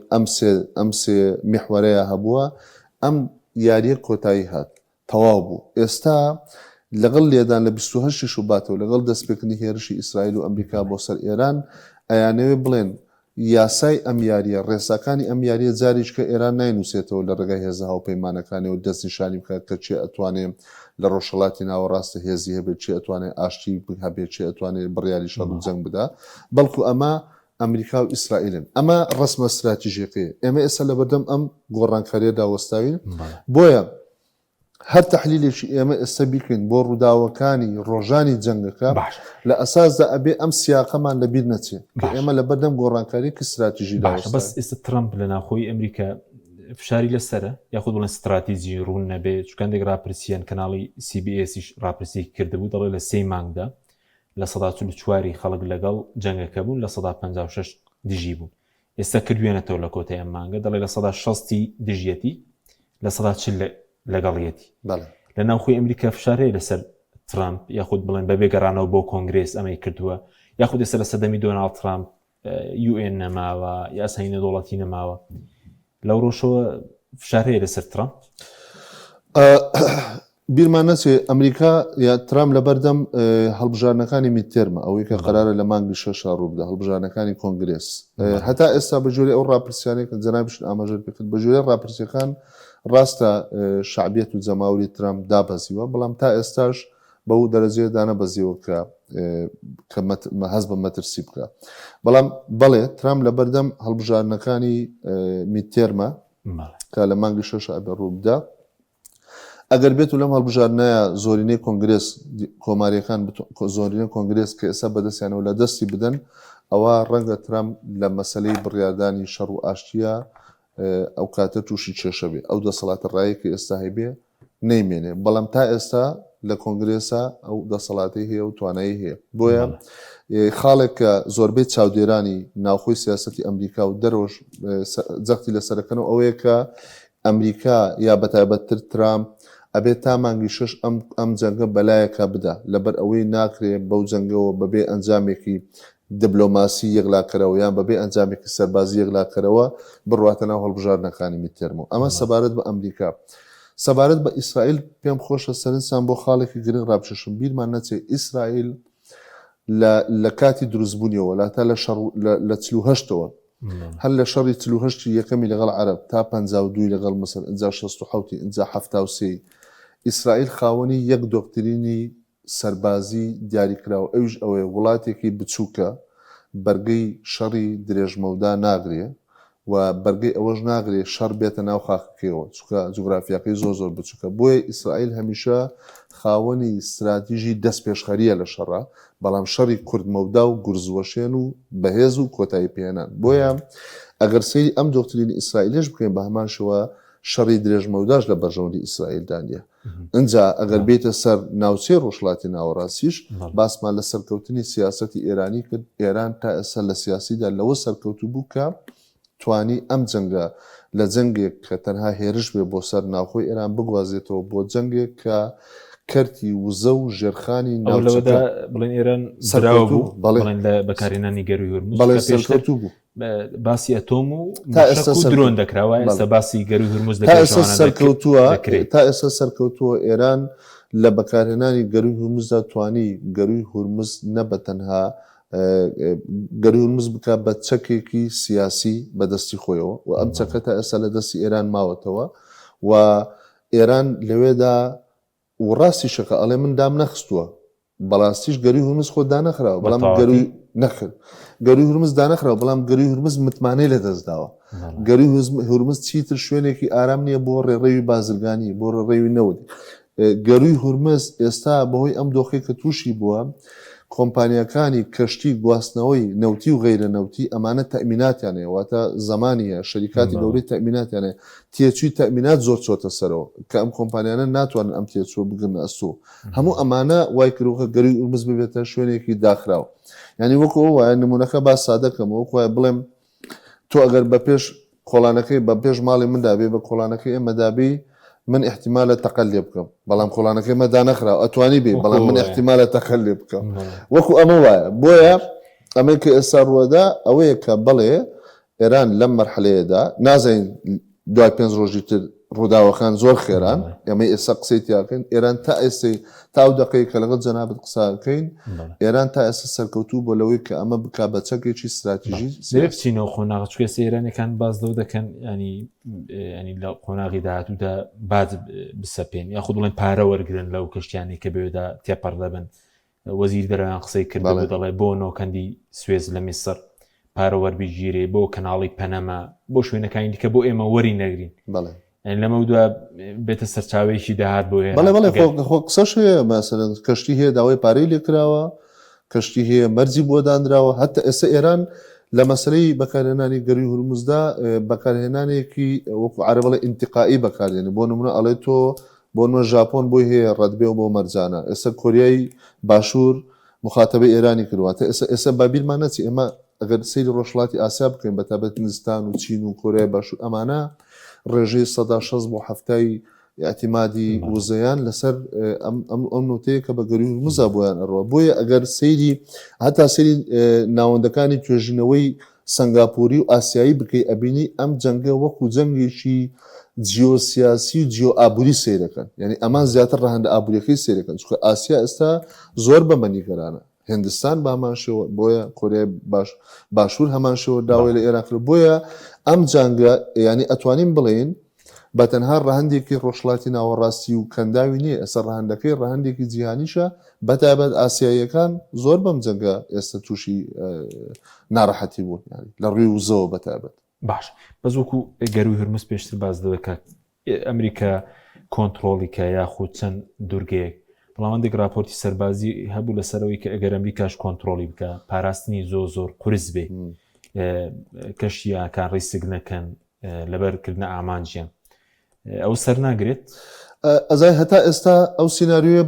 ئەم سێ میحوەرەیە هەبووە ئەم یاریە کۆتایی هات تەواو بوو ئێستا لەگەڵ لێدان لە 28 شوباتەوە لەگەڵ دەستپێکردنی هێرشی ئیسرائیل و ئەمریکا بۆ سەر ئێران ئەیانەوێ بڵێن یاسای ئەم یاریە ڕێساکانی ئەم یاریە جاریش کە ئێران ناینووسێتەوە لە ڕێگای هێزە هاوپەیمانەکانی و دەستنیشانی بکات کە چێ ئەتوانێت لە ڕۆژهەڵاتی ناوەڕاستە هێزی هەبێت چێ ئەتوانێت ئاشتی هەبێت چێ ئەتوانێت بڕیاری شەڕ و جەنگ بدا بەڵکو ئەمە ئەمریکا و ئیسرائیلن ئەمە ڕسمە استراتیژیەکەیە ئێمە ئێستا لە بەردەم ئەم گۆڕانکاریەدا وەستاوین بۆیە هەر تەحلیلێکی ئێمە ئێستا بیکەین بۆ ڕووداوەکانی ڕۆژانی جەنگەکە لە ئەساسدا ئەبێ ئەم سیاقەمان لەبیر نەچێت کە ئێمە لە بەردەم گۆڕانکاریەکی استراتیژی بەس ئێستا ترامپ لە ناوخۆی ئەمریکا فشاری لەسرە یاخود بڵێن استراتیژی ڕوون نەبێت چکاندێک ڕاپرسیان کەناڵی CBSیش ڕاپرسی کردبوو دەڵێ لە 3 مانگدا لە 144 خەڵک لەگەڵ جەنگەکە بوون لە 156 دژی بوون ئێستا کردوێنێتەوە لە کۆتای ئەم مانگە دەڵێ لە 160 دژیەتی لە 140 لەگەڵیەتی لە ناوخۆی ئەمریکا فشارەیە لەسەر ترامپ یاخود بڵێن بە بێگەڕانەوە بۆ کۆنگرێس ئەمەی کردووە یاخود ئێستا لە سەدەمی دۆناڵد ترامپ UN نەماوە یاسای نەدوڵەتی نەماوە لەو ڕۆژەوە فشارەیە لەسەر ترامپ بیرمان نەچێ ئەمریکا یا ترامپ لە بەردەم هەڵبژارنەکانی میدتێرمە ئەوەی کە قەرارە لە مانگی 6 ڕوو بدە هەڵبژارنەکانی کۆنگرێس هەتا ئێستا بە جۆرە ئەو ڕاپرسیانەی کە جەنابیشت ئاماژەر پێکرد بە جۆرە ڕاپرسیەکان ڕاستە شعبیەت و جەماوری ترامپ دابەزیوە بەڵام تا ئێستاش بەو دەرەجەیە دانەبەزیەوە کە هەز بە مەترسی بکە بەڵام بەڵێ ترامپ لە بەردەم هەڵبژارنەکانی میدتێرمە کە لە مانگی 6 ئەبێ ڕوو بدە ئەگەر بێت و لەم هەڵبژارنایە زۆرینەی کۆنگرێس کۆماریەکان زۆرینەی کۆنگرێس کە ئێستا بەدەستیانەوە لە دەستی بدەن ئەوە ڕەنگە ترامپ لە مەسلەی بڕیاردانی شەڕ و ئاشتیە ئەو کاتە تووشی کێشە بێ ئەو دەسەڵاتە ڕایەکە ئێستا هەیبێ نەیمێنێ بەڵام تا ئێستا لە کۆنگرێسا ئەو دەسەڵاتی هەیە و توانایی هەیە بۆیە خاڵێک کە زۆربەی چاودێرانی ناوخۆی سیاسەتی ئەمریکا و دەرۆژ جەختی لەسەرەکەن و ئەوەیە کە ئەمریکا یا بەتایبەتتر ترامپ ئەبێت تا مانگی شش ئەم جەنگە بەلایەکە بدا لەبەر ئەوەی ناکرێت بەو جەنگەوە بەبێ ئەنجامێکی دیبلۆماسی یەکلاکەرەوە یان بەبێ ئەنجامێکی سەربازی یەکلاکەرەوە بڕواتە ناو هەڵبژاردنەکانی میتێرمەوە ئەمە سەبارەت بە ئەمریکا سەبارەت بە ئیسرائیل پێم خۆشە سەرنجان بۆ خاڵێکی گرنگ ڕابشەشم بیرمان نەچێت ئیسرائیل لە کاتی دروستبوونیەوە لاتا لە 48ەوە هەر لە شەڕی 48 یەکەمی لەگەڵ عەرب تا 52 لەگەڵ مەسەر ئەجا 67 ئەجا 73 ئیسرائیل خاوەنی یەک دۆکترینی سەربازی دیاریکراوە ئەوش ئەوەیە وڵاتێکی بچووکە بەرگەی شەڕی درێژمەودا ناگرێ و بەرگەی ئەوەش ناگرێت شەڕ بێتە ناو خاکەکەیەوە چونکە جوگرافیاکەی زۆر بچووکە بۆیە ئیسرائیل هەمیشە خاوەنی استراتیژی دەست پێشخەریە لە شەڕە بەڵام شەڕی کوردمەودا و گورزوەشێن و بەهێز و کۆتایی پێێنان بۆیە ئەگەر سەیری ئەم دۆکترینی ئیسرائیلش بکەین بە هەمان شەوە شەڕی درێژمەوداش لە بەرژەوەندی ئیسرائیلدانە ئەجا ئەگەر بێتە سەر ناوچەی ڕۆژهەڵاتی ناوەڕاستیش باسمان لە سەرکەوتنی سیاسەتی ئێرانی کرد ئێران تا ئێستا لە سیاسیدا لەوە سەرکەوتوو بوو کە توانی ئەم جەنگە لە جەنگێک کە تەنها هێرش بێ بۆ سەر ناوخۆی ئێران بگوازێتەوە بۆ جەنگێک کە کەرتی وزە و ژێرخانی ناوچەکە بڵێن ئێران سەراوە بوو بڵێن لە بەکارهێنانی گەروی هورموز سەرکەوتوو بوو باسی ئەتۆم و درۆن دەکراوە ئێستا باسی گەروی هورموز سەرکەوتووە تا ئێستا سەرکەوتووە ئێران لە بەکارهێنانی گەروی هورموزدا توانی گەروی هورموز نەبە تەنها گەروی هورموز بکە بە چەکێکی سیاسی بەدەستی خۆیەوە و ئەم چەکە تا ئێستا لە دەستی ئێران ماوەتەوە و ئێران لەوێدا و ڕاستی شەکە ئەڵێ من دام نەخستووە بەڵاستیش گەروی هورموز خۆ دانەخراوە بەڵام گەروی نەخرد گەروی هورموز دانەخراوە بەڵام گەروی هورموز متمانەی لە دەستداوە گەروی هورموز چیتر شوێنێکی ئارام نییە بۆ ڕێڕێوی بازرگانی بۆ ڕێڕێوی نەوت گەروی هورموز ئێستا بەهۆی ئەم دۆخی کە تووشی بووە کۆمپانیەکانی کەشتی گواستنەوەی نەوتی و غەیرە نەوتی ئەمانە تەمیناتیانەیە واتە زمانیە شەریکاتی گەورەی تەمیناتیانێ تێچووی تەمینات زۆر چۆتە سەرەوە کە ئەم کۆمپانیانە ناتوانن ئەم تێچوە بگرن ئەسوو هەموو ئەمانە وای کردوکە گەروی هورموز ببێتە شوێنێکی داخراوە یعنی وەکو وایە نمونونەکە با سادەکەم وەکو وایە بڵێم تۆ ئەگەر بە پێش کۆڵانەکەی بە پێش ماڵی مندابێ بە کۆڵانەکەی ئێمەدابی من احتمالە تەقل لێ بکەم بەڵام کۆڵانەکەی مەدا نەخراوە ئەتوانی بێ بەڵام من احتمالە تەقل لێ بکەم وەکو ئەمە وایە بۆیە ئەمە کە ئێستا ڕوەدا ئەوەیە کە بەڵێ ئێران لەم مەرحلەیەدا نازانین دوای 5 ڕۆژی تر ڕووداوەکان زۆر خێران ئەمە ئێستا قسەی تیاکەین ئێران تا ئێستا تاو دقەیە کە لەگەڵ جەنابەت قساکەین ئێران تا ئێستا سەرکەوتوو بۆ لەوەی کە ئەمە بک بە چەکێکی استراتیژی بچینەوە قۆناغچکێ ئێرانەکان باز دەو دەکەن ینی لە قۆناغی داهاتوودا باز بسەپێن یاخود بڵێن پارە وەرگرن لەو کەشتیانی کە بێدا تێپەڕ دەبن وەزیر دەرەوەیان قسەی کرد دەڵێ بۆ نۆکەندی سوێز لە میسر پارە وەربگیرێ بۆ کەناڵی پەنەما بۆ شوێنەکانی دیکە بۆ ئێمە وەری نەگرین لەمە دووە بێتە سەرچاوێکی داهات بۆ خۆ قسەش هەیە مەسەلەن کەشتی هەیە داوای پارەی لێکراوە کەشتی هەیە مەرجی بۆ دانراوە هەتا ئێستا ئێران لە مەسلەی بەکارهێنانی گەروی هورموزدا بەکارهێنانێکی وەکو عەرەبەڵێ ئینتیقائی بەکارهێنێ بۆ نمونە ئەڵێ تۆ بۆ نوێ ژاپۆن بۆی هەیە ڕەتبێ و بۆ مەرجانە ئێستا کۆریای باشوور مخاتەبەی ئێرانی کردواتە ئێستا بابیرمان نەچی ئێمە ئەگەر سەیری ڕۆژهەڵاتی ئاسیا بکەین بەتابەت هیندستان و چین و کۆریای باشوور ئەمانە ڕێژەی 160 بۆ هەفتای ئاعتیمادی وزەیان لەسەر ئەم نوتەیە کە بە گەروی هورموزا بۆیان ئەڕەوە بۆیە ئەگەر سەیری هەتا سەیری ناوەندەکانی توێژینەوەی سنگاپۆری و ئاسیایی بکەی ئەبینی ئەم جەنگە وەکو جەنگێکی جیۆسیاسی و جیۆ ئابووری سیرەکەن یعنی ئەمان زیاتر ڕەهەندە ئابوووریەکەی سیرەکەن چونکە ئاسیا ئێستا زۆر بە مەنیگەرانە هندستان بە هەمانشەوە بۆیە کۆریای باشوور هەمانشەوە داوای لە ئێران کرد بۆیە ئەم جەنگە ینی ئەتوانین بڵێن بە تەنها ڕەهەندێکی ڕۆژهەڵاتی ناوەڕاستی و کەنداوی نییە ئێستا ڕەهەندەکەی ڕەهەندێکی جیهانیشە بەتایبەت ئاسیاییەکان زۆر بەم جەنگە ئێستا تووشی ناڕەحەتی بوون لە ڕووی وزەوە بەتایبەت باش بەس وەکو گەروی هورموز پێشتر باز دەوێت کە ئەمریکا کۆنتترۆڵی کە یاخود چەند دوورگەیەک بەڵامەندێک راپۆرتی سەربازی هەبوو لەسەرەوەی کە ئەگەر ئەمریکاش کۆنتترۆلی بکە پاراستنی زۆر قورس بێ کەشیەکان ڕیسک نەکەن لەبەرکردنە ئامانجیان ئەو سەر ناگرێت ئەزای هەتا ئێستا ئەو سینناریوە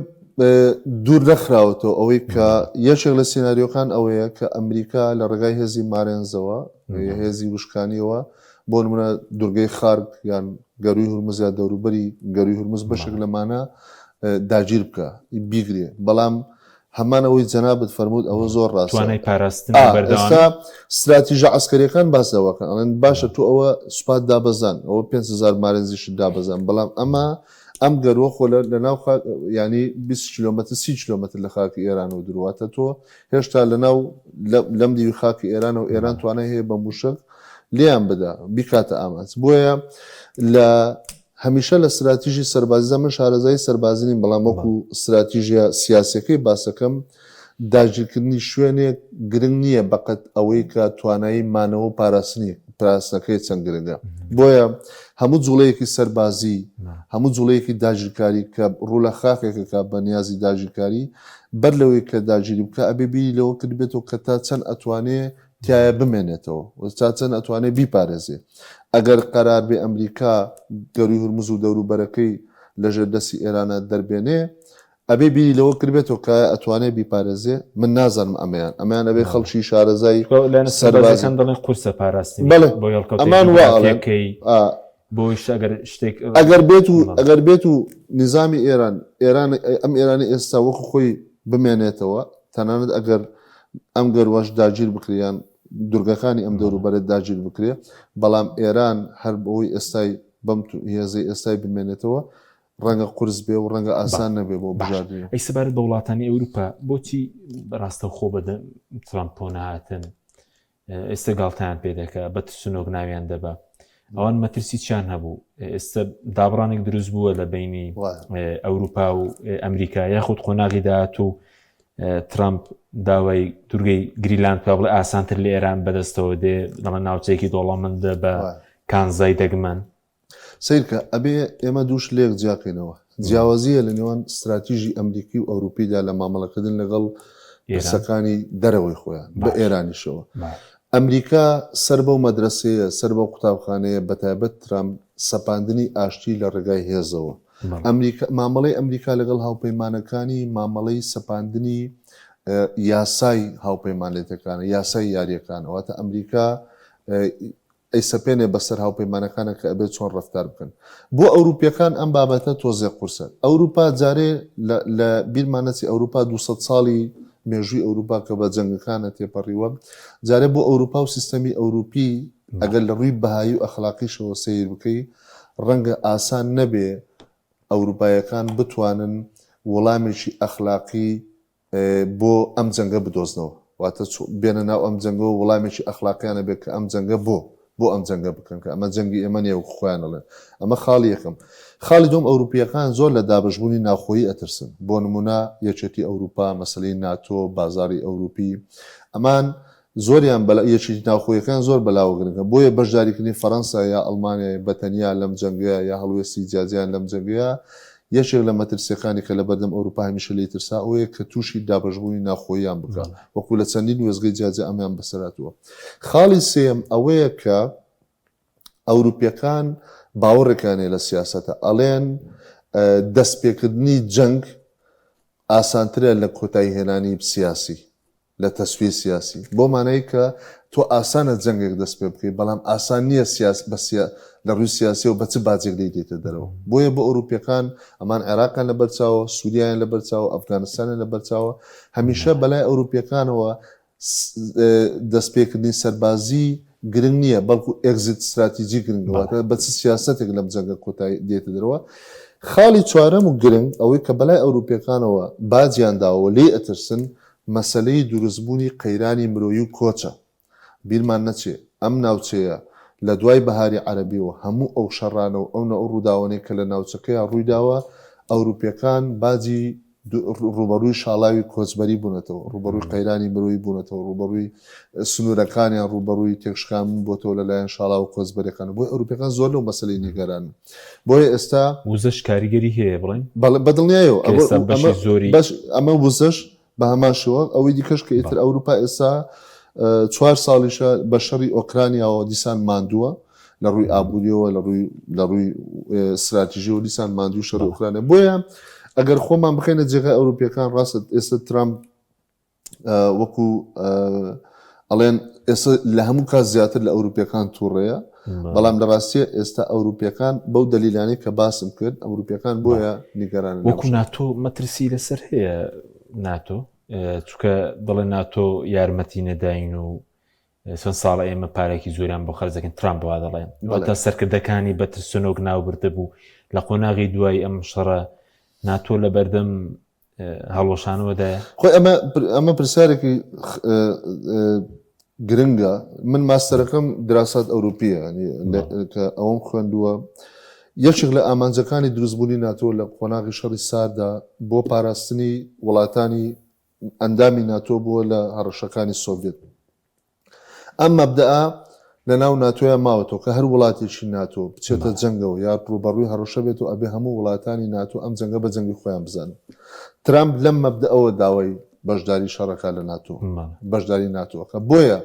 دوور نەخراوەتەوە ئەوەی کە یەکێک لە سینناریۆکان ئەوەیە کە ئەمریکا لە ڕێگای هێزی مارێنزەوە هێزی وشکانیەوە بۆ نمونە دورگەی خارگ یان گەروی هورمز یا دەوروبەری گەروی هورمز بەشێک لەمانە داگیر بکە بیگرێ بەڵام هەمانەوەی جەنابەت فەرموود ئەوە زۆر ڕاستە توانای پاراستن ئێستا استراتیژە عسکەریەکان باس دەوەکەن ئەڵێن باشە تو ئەوە سوپات دابەزان ئەوە 5,000 مارێنزیشت دابەزان بەڵام ئەم گەروە خۆ لە ناو ینی 20 کیلومتر 30 کیلومتر لە خاکی ئێران و درواتە تۆ هێشتا لەناو لەم دیوی خاکی ئێران و ئێران توانای هەیە بە موشک لیان بدا بیکاتە ئامانج بۆیە لە هەمیشە لە استراتیژی سەربازیدا من شارەزای سەربازی نیم بەڵام وەکو استراتیژیە سیاسەکەی باسەکەم داگیرکردنی شوێنێک گرنگ نییە بەقەت ئەوەی کە توانایی مانەوە و پاراستنەکەی چەند گرنگە بۆیە هەموو جوڵەیەکی سەربازی هەموو جوڵەیەکی داگیرکاری کە ڕوو لە خاکێکەکە بە نیازی داگیرکاری بەر لەوەی کە داگیری بکە ئەبێ بیری لەوە کرد بێتەوە کە تا چەند ئەتوانێ تایە بمێنێتەوە تا چەند ئەتوانێ بیپارێزێ ئەگەر قەرار بێ ئەمریکا گەروی هورمز و دەوروبەرەکەی لەژێر دەستی ئێرانە دەربێنێ ئەبێ بیری لەوە کردبێتەوە کە ئەتوانێ بیپارێزێ من نازانم ئەمەیان ئەبێ خەڵکی شارەزای سەربازەکان دەڵێن قورسە پاراستنی بۆ ئەمان هێڵکەوتێکی بۆش ئەگەر شتێک ئەگەر بێت و نظامی ئێران ئەم ئێرانی ئێستا وەکو خۆی بمێنێتەوە تەنانەت ئەگەر ئەم گەروەش داگیر بکریان دورگەکانی ئەم دەوروبەرە داگیر بکرێ بەڵام ئێران هەر بەوەی ئێستای بەم هێزەی ئێستای بمێنێتەوە ڕەنگە قورس بێ و ڕەنگە ئاسان نەبێ بۆ بژاردن ئەی سەبارەت بە وڵاتانی ئەوروپا بۆچی ڕاستە خۆ بەدە ترامپۆ نهاتن ئێستا گاڵتەیان پێ دەکە بە ترسنۆک ناویان دەبە ئەوان مەترسی چیان هەبوو ئێستا دابڕانێک دروست بووە لە بینی ئەوروپا و ئەمریکا یاخود قۆناغی داهات و ترامپ داوای دورگەی گریلاند پێ بڵێ ئاسانتر لە ئێران بەدەستەوە دێ لەمە ناوچەیەکی دۆڵەمەندە بە کانزای دەگمەن سیرکە ئەبێ ئێمە دووش لێک جیاکەینەوە جیاوازیە لە نێوان استراتیژی ئەمریکی و ئەوروپیدا لە مامەڵەکردن لەگەڵ پرسەکانی دەرەوەی خۆیان بە ئێرانیشەوە ئەمریکا سەر بەو مەدرسەیە سەر بەو قوتابخانەیە بەتایبەت ترامپ سەپاندنی ئاشتی لە ڕێگای هێزەوە مامەڵەی ئەمریکا لەگەڵ هاوپەیمانەکانی مامەڵەی سەپاندنی یاسای هاوپەیمانێتەکانە یاسای یاریەکان ئەواتە ئەمریکا ئەی سەپێنێ بەسەر هاوپەیمانەکانە کە ئەبێت چۆن ڕەفتار بکەن بۆ ئەوروپیەکان ئەم بابەتە تۆزێ قورسە ئەوروپا جارێ لە بیرمانەتی ئەوروپا 200 ساڵی مێژووی ئەوروپا کە بە جەنگەکانە تێپەڕیوە جارێ بۆ ئەوروپا و سیستەمی ئەوروپی ئەگەر لە ڕووی بەهایی و ئەخلاقیشەوە سیر بکەی ڕەنگە ئاسان نەبێ ئەوروپایەکان بتوانن وەڵامێکی ئەخلاقی بۆ ئەم جەنگە بدۆزنەوە واتە بێنە ناو ئەم جەنگەوە وەڵامێکی ئەخلاقیانە بێت کە ئەم جەنگە بۆ ئەم جەنگە بکەن کە ئەمە جەنگی ئێمە نیە و خۆیانەڵێن ئەمە خاڵی یەکەم خاڵی دوم ئەوروپیەکان زۆر لە دابژبوونی ناوخۆیی ئەترسن بۆ نمونە یەکێتی ئەوروپا مەسلەی ناتۆ بازاری ئەوروپی ئەمان زۆریان یەکێتی ناوخۆیەکان زۆر بەلاوەگرنگە بۆیە بەشداریکردنی فەڕەنسا یا ئەڵمانیا بەتەنیا لەم جەنگەیە یا هەڵوێستی جیاجیان لەم جەنگەیە یەکێک لە مەترسیەکانی کە لە بەردەم ئەوروپا هەمیشە لێ ترسا ئەوەیە کە تووشی دابژبوونی ناوخۆییان بکە وەکو لە چەندین وێزگەی جیاجە ئەمیان بەسەراتوە خاڵی سێم ئەوەیە کە ئەوروپیەکان باوەڕێکانێ لە سیاسەتە ئەڵێن دەستپێکردنی جەنگ ئاسانترە لە کۆتایی هێنانی سیاسی لە تەسوی سیاسی بۆ مانایی کە تۆ ئاسانە جەنگێک دەست پێ بکەیت بەڵام ئاسان نییە لە ڕووی سیاسی و بەچ باجێک دەیتێتە دەرەوە بۆیە بۆ ئەوروپیەکان ئەمان عێراقیان لە بەرچاوە سووریایان لە بەرچاوە ئەفغانستانیان لە بەرچاوە هەمیشە بەلای ئەوروپیەکانەوە دەستپێکردنی سەربازی گرنگ نییە بەڵکو ئێگزیت استراتیجی گرنگەوە بە چ سیاسەتێک لەم جەنگە کۆتایی دێتە دەرەوە خاڵی چوارەم و گرنگ ئەوەی کە بەلای ئەوروپیەکانەوە باجیانداوە لێ ئەترسن مەسلەی دروستبوونی قەیرانی مرۆیی و کۆچە بیرمان نەچێ ئەم ناوچەیە لە دوای بەهاری عەرەبیەوە هەموو ئەو شەڕانە و ئەو ڕووداوانەی کە لە ناوچەکەیە ڕوویداوە ئەوروپیەکان باجی ڕوبەڕووی شاڵاوی کۆچبەری بوونەتەوە ڕوبەڕووی قەیرانی مرۆیی بوونەتەوە ڕوبەڕووی سنوورەکانیان ڕوبەڕووی تێکشکان بۆتەوە لەلایەن شاڵاو و کۆچبەرەکان بۆی ئەوروپیەکان زۆر لەو مەسەلەی نیگەران بۆیە ئێستا وزش کاریگەری هەیە بڵێن بەدڵنیایەوە زۆری ئەمە وزش بە هەمان شێوە ئەوەی دیکەش کە ئیتر ئەوروپا ئێستا 4 ساڵیشە بە شەڕی ئۆکرانیاوە دیسان ماندووە لە ڕووی ئابوووریەوە لە ڕووی استراتیژی و دیسان ماندوو شەڕی ئۆکرانیا بۆیە ئەگەر خۆمان بخەینە جێگای ئەوروپیەکان ڕاست ئێستا ترامپ وەکو ئەڵێن ئێستا لە هەموو کات زیاتر لە ئەوروپیەکان تووڕەیە بەڵام لە ڕاستیە ئێستا ئەوروپیەکان بەو دەلیلانەی کە باسم کرد ئەوروپیەکان بۆیە نیگەران وەکو ناتۆ مەترسی لەسەر هەیە ناتۆ چونکە دڵێ ناتۆ یارمەتی نەداین و چەند ساڵە ئێمە پارێکی زۆریان بۆ خەرجەکەن ترامپ بوا دەڵێن تا سەرکردەکانی بەترسنۆک ناوبردە بوو لە قۆناغی دوای ئەم شەڕە ناتۆ لە بەردەم هەڵوەشانەوەدایە خۆی ئەمە پرسیارێکی گرنگە من ماستەرەکەم دراسات ئەوروپیە کە ئەوم خوێندووە یەکێک لە ئامانجەکانی دروستبوونی ناتۆ لە قۆناغی شەڕی ساردا بۆ پاراستنی وڵاتانی ئەندامی ناتۆ بووە لە هەڕەشەکانی سۆڤێت ئەم مەبدەئە لە ناو ناتۆیە ماوەتەوە کە هەر وڵاتێکی ناتۆ بچێتە جەنگەوە یا ڕوبەڕووی هەڕەشە بێت و ئەبێ هەموو وڵاتانی ناتۆ ئەم جەنگە بە جەنگی خۆیان بزانن ترامپ لەم مەبدەئەوە داوای بەشداری شەڕەکە لە ناتۆ بەشداری ناتۆەکە بۆیە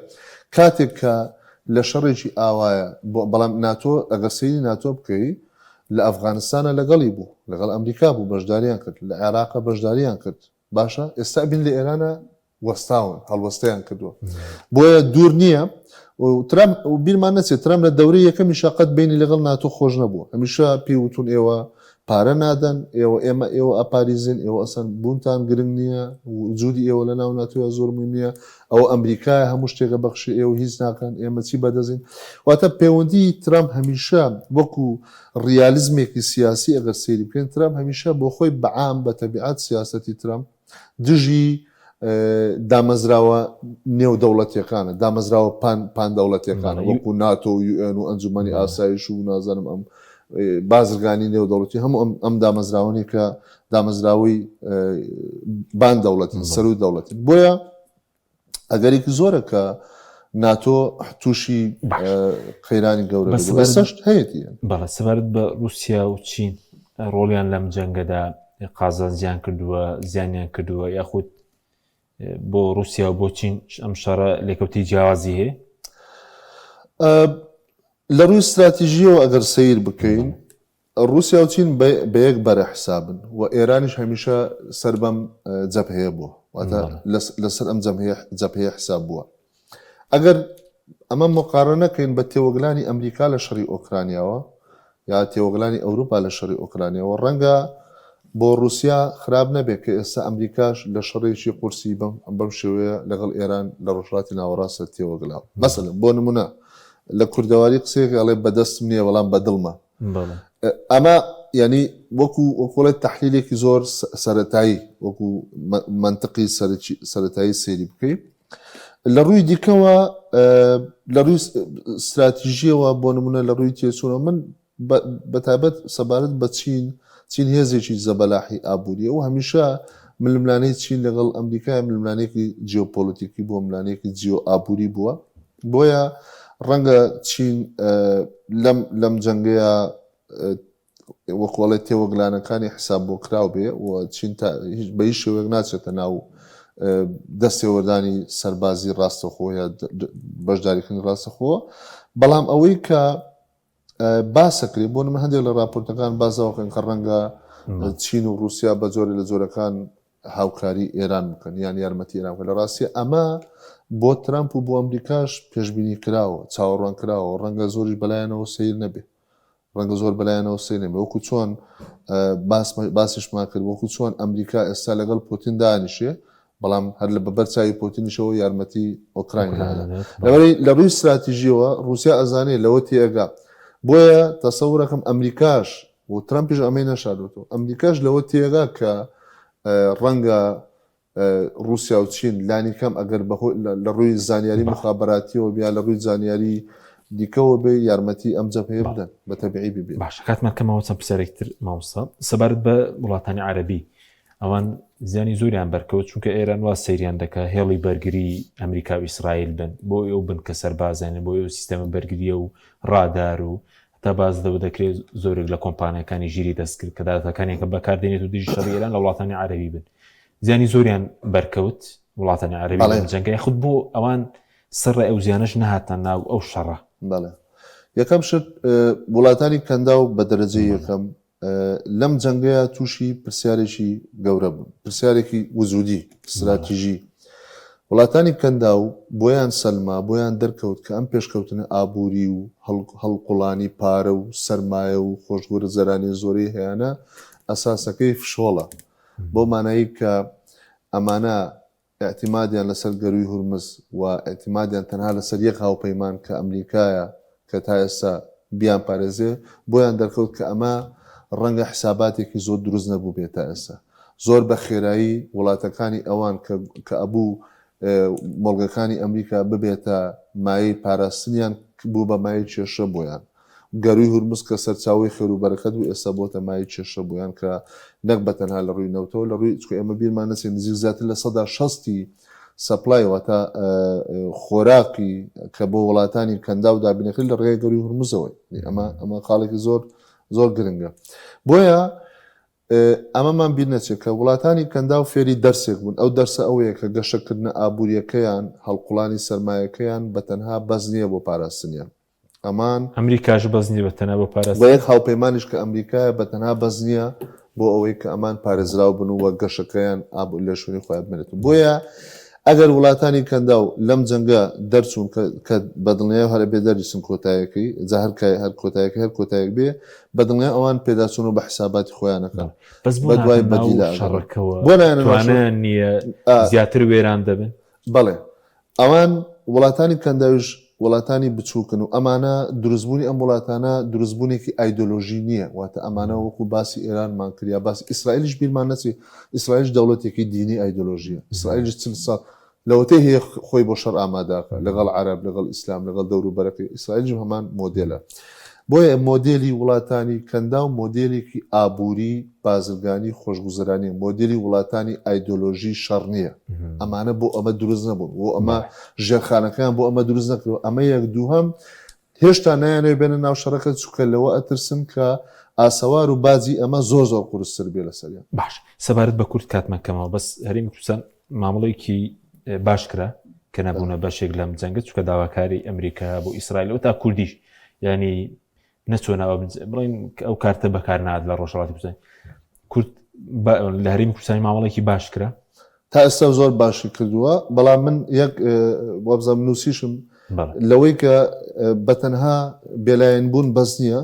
کاتێک کە لە شەڕێکی ئاوایە بەڵام ناتۆ ئەگەر سەیری ناتۆ بکەی لە ئەفغانستانە لەگەڵی بوو لەگەڵ ئەمریکا بوو بەشداریان کرد لە عێراقا بەشداریان کرد باشە ئێستا بین لە ئێرانە وەستاون هەڵوەستەیان کردووە بۆیە دوور نییە ترامپ بیرمان نەچێت ترامپ لە دەورەی یەکەمی شەقەت بینی لەگەڵ ناتۆ خۆش نەبووە هەمیشە پێیوتون ئێوە پارە نادەن ئێوە ئەپاریزن ئێوە ئەسەن بوونتان گرنگ نییە وجودی ئێوە لە ناو ناتۆیە زۆر مهم نییە ئەوە ئەمریکای هەموو شتێکە بەخشی ئێوە هیچ ناکەن ئێمە چی بەدەزین واتە پەیوەندی ترامپ هەمیشە وەکو ڕیالیزمێکی سیاسی ئەگەر سەیری بکەین ترامپ هەمیشە بۆ خۆی بەعام بە تەبیعەت سیاسەتی ترامپ دژی دامەزراوە نێو دەوڵەتیەکانە دامەزراوە پاندەوڵەتیەکانە وەکو ناتۆ و UN و ئەنجومەنی ئاسایش و نازانم ئەم بازرگانی نێو دەوڵەتی هەموو ئەم دامەزراوەنی کە دامەزراوی بان دەوڵەتی سەر و دەوڵەتی بۆیە ئەگەرێکی زۆرە کە ناتۆ تووشی قەیرانی گەورە بەسەشت هەیەتی بەڵێ سەبارەت بە رووسیا و چین ڕۆڵیان لەم جەنگەدا قازانجیان کردووە زیانیان کردووە یاخود بۆ رووسیا و بۆ چین ئەم شەڕە لێکەوتی جیاوازی هەیە لە ڕووی استراتیژیەوە ئەگەر سیر بکەین رووسیا و چین بە یەک بەرە حسابن و ئێرانیش هەمیشە سەر بەم جەبهەیە بووە واتە لەسەر ئەم جەبهەیە حساب بووە ئەگەر ئەمە مقارنەکەین بە تێوەگلانی ئەمریکا لە شەڕی ئۆکرانیاوە یا تێوەگلانی ئەوروپا لە شەڕی ئۆکرانیاوە ڕەنگە بۆ رووسیا خراپ نەبێت کە ئێستا ئەمریکاش لە شەڕێکی قورسی بەم شێوەیە لەگەڵ ئێران لە ڕۆژهاتی ناوەڕاستە تێوەگلاوە مەسەلەن بۆ نمونە لە کوردەواری قسێک ئەڵێ بەدەستم نییە بەڵام بەدڵمە ئەمە ینی وەکوڵێت تەحلیلێکی زۆر سەرەتایی وەکو منطقی سەرەتایی سێری بکەیت لە ڕووی دیکەوە لە ڕووی استراتیژیەوە بۆ نمونە لە ڕووی تێچوونە من بەتابەت سەبارەت بە چین هێزێکی زەبەلاحی ئابوووریە و هەمیشە ململانەی چین لەگەڵ ئەمریکای ململانێکی جیۆپۆلیتیکی بووە ملانێکی جیۆ ئابووری بووە بۆیە ڕەنگە چین لەم جەنگەیە وەکوڵێت تێوەگلانەکانی حساب بۆ کراو بێ و چین بە هیچ شێوەیەک ناچێتە ناو دەستێوەردانی سەربازی ڕاستەخۆ یا بەشداریکردنی ڕاستەخۆ بەڵام ئەوەی کە باسەکرێت بۆ نمە هەندێک لە راپۆرتەکان بازەوەکەن کە ڕەنگە چین و رووسیا بە جۆرە لە جۆرەکان هاوکاری ئێران بکەن یان یارمەتی ئێران بکەن لە ڕاستی ئەمە بۆ ترامپ و بۆ ئەمریکاش پێشبینی کراوە چاوەڕوان کراوە ڕەنگە زۆریش بەلایەنەوە سیر نەبێ ڕەنگە زۆر بەلایەنەوە سیر نەبێ وەکو چۆن باسیشمان کرد وەکو چۆن ئەمریکا ئێستا لەگەڵ پۆتین دانیشێ بەڵام هەر لە بەبەرچاوی پۆتینیشەوە یارمەتی ئۆکراینە لە ڕووی استراتیژیەوە رووسیا ئەزانێ لەوە تێگا بۆیە تەسەورەکەم ئەمریکاش و ترامپیش ئەمەی نەشادوتەوە ئەمریکاش لەوە تێگا کە ڕەنگە رووسیا و چین لانی کەم ئەگەر لە ڕووی زانیاری مخابراتیەوە بیا لە ڕووی زانیاری دیکەوە بێ یارمەتی ئەم جەبهەیە بدەن بە تەبیعی ببێت باش کاتمان کەمەوە چەند پرسیارێکتر مامۆستا سەبارەت بە وڵاتانی عەرەبی ئەوان زیانی زۆریان بەرکەوت چونکە ئێران وا سەیریان دەکە هێڵی بەرگری ئەمریکا و ئیسرائیل بن بۆ ئێو بن کە سەربازانە بۆ ئێو سیستەمە بەرگریە و ڕادار و تا باز دەکرێت زۆرێک لە کۆمپانیەکانی ژیری دەستکرد کە داتەکانێکە بەکاردێنێت و دژی شەڕی ئێران لە وڵاتانی عەرەبی بن زیانی زۆریان بەرکەوت وڵاتانی عەرەبی جەنگی خود بۆ ئەوان سڕ ئەو زیانش نەهاتە ناو ئەو شەڕە. بەڵێ یەکەم شت وڵاتانی کەندا و بە دەرەجەی یەکەم لەم جەنگەیە تووشی پرسیارێکی گەورە بوو پرسیارێکی وجودی استراتیژی وڵاتانی کەندا و بۆیان سەلما بۆیان دەرکەوت کە ئەم پێشکەوتنە ئابووری و هەڵقوڵانی پارە و سەرمایە و خۆشگوورە زەرانی زۆری هەیەە ئەساسەکەی فشۆڵە بۆ مانایی کە ئەمانە ئەعتیمادیان لەسەر گەروی هورمز و ئەعتیمادیان تەنها لەسەر یەک هاوپەیمان کە ئەمریکایە کە تا ئێستا بیان پارێزێ بۆیان دەرکەوت کە ئەمە ڕەنگە حساباتێکی زۆر دروست نەبوو بێت تا ئێستا زۆر بە خێرایی وڵاتەکانی ئەوان کە ئەبوو مۆڵگەکانی ئەمریکا ببێتە مایەی پاراستنیان بوو بە مایە کێشە بۆیان گەروی هورمز کە سەرچاوی خێروبەرەکەت و ئێستا بۆتە مایە کێشە بۆیان کە نەک بەتەنها لە ڕووی نەوتەوە لە ڕووی ئێمە بیرمان نەچێت نزیک زیاتر لە 60 سەپلایوەتە خۆراقی کە بۆ وڵاتانی کەندا و دابینەکرد لە ڕێگەی گەروی هورمزەوەی ئەمە خاڵێکی زۆر گرنگە بۆیە ئەمەمان بیر نەچێت کە وڵاتانی کەندا و فێری دەرسێک بوون ئەو دەرسە ئەوەیە کە گەشەکردنە ئابوووریەکەیان هەڵقوڵانی سەرمایەکەیان بەتەنها بەس نییە بۆ پاراستنیان ئەمان ئەمریکاش بەس نییە بەتەنها بۆ پاراست بە یەک هاوپەیمانیش کە ئەمریکایە بەتەنها بەس نییە بۆ ئەوەی کە ئەمان پارێزراو بن و وە گەشەکەیان ئابوو لە شوێنی خۆیان بنێتون بۆیە ئەگەر وڵاتانی کەندا و لەم جەنگە دەرچوون کە بەدڵنیای هەرە بێ دەریسن کۆتایەکەی هەر کۆتایەکە هەر کۆتایەک بێ بەدڵنیای ئەوان پێداچوون و بە حساباتی خۆیانەکە بەس بۆ دوای بەدیلا شەڕەکەوە بۆ نییە زیاتر وێران دەبن بەڵێ ئەوان وڵاتانی کەنداویش وڵاتانی بچووکن و ئەمانە دروستبوونی ئەم وڵاتانە دروستبوونێکی ئایدۆلۆژی نییە واتە ئەمانە وەکو باسی ئێرانمان کردیا باسی ئیسرائیلیش بیرمان نەچی ئیسرائیلش دەوڵەتێکی دینی ئایدۆلۆژیە ئیسرائیلش چل ساڵ لەوەتەی هەیە خۆی بۆ شەڕ ئاماداکە لەگەڵ عەرەب لەگەڵ ئیسلام لەگەڵ دەوروبەرەکەی ئیسرائیلش هەمان مۆدێلە بۆیە مۆدێلی وڵاتانی کەندا و مۆدێلێکی ئابووری بازرگانی خۆشگوزەرانی مۆدێلی وڵاتانی ئایدۆلۆژی شەڕ نییە ئەمانە بۆ ئەمە دروست نەبوون بۆ ئەمە ژێرخانەکان بۆ ئەمە دروست نەکردەوە ئەمە یەک دووهەم هێشتا نایانەوێ بێنە ناو شەڕەکە چووکە لەوە ئەترسن کە ئاسەوار و بازی ئەمە زۆر قورستر بێ لەسەریان باش سەبارەت بە کورد کاتمەکەمەوە بەس هەرێمی کوردستان مامەڵەیەکی باش کرا کە نەبوونە بەشێک لەم جەنگە چووکە داواکاری ئەمریکا بۆ ئیسرائیل و تا کوردیش ینی نەچۆنەوە بڵین ئەو کارتە بەکار نات لە ڕۆژهەڵاتی کوردستان کورد لە هەرێمی کوردستانی مامەڵێکی باش کرا تا ئێستا زۆر باشی کردووە بەڵام من یەک وەبزەم نووسیشم لەوەی کە بەتەنها بێلایەن بوون بەس نییە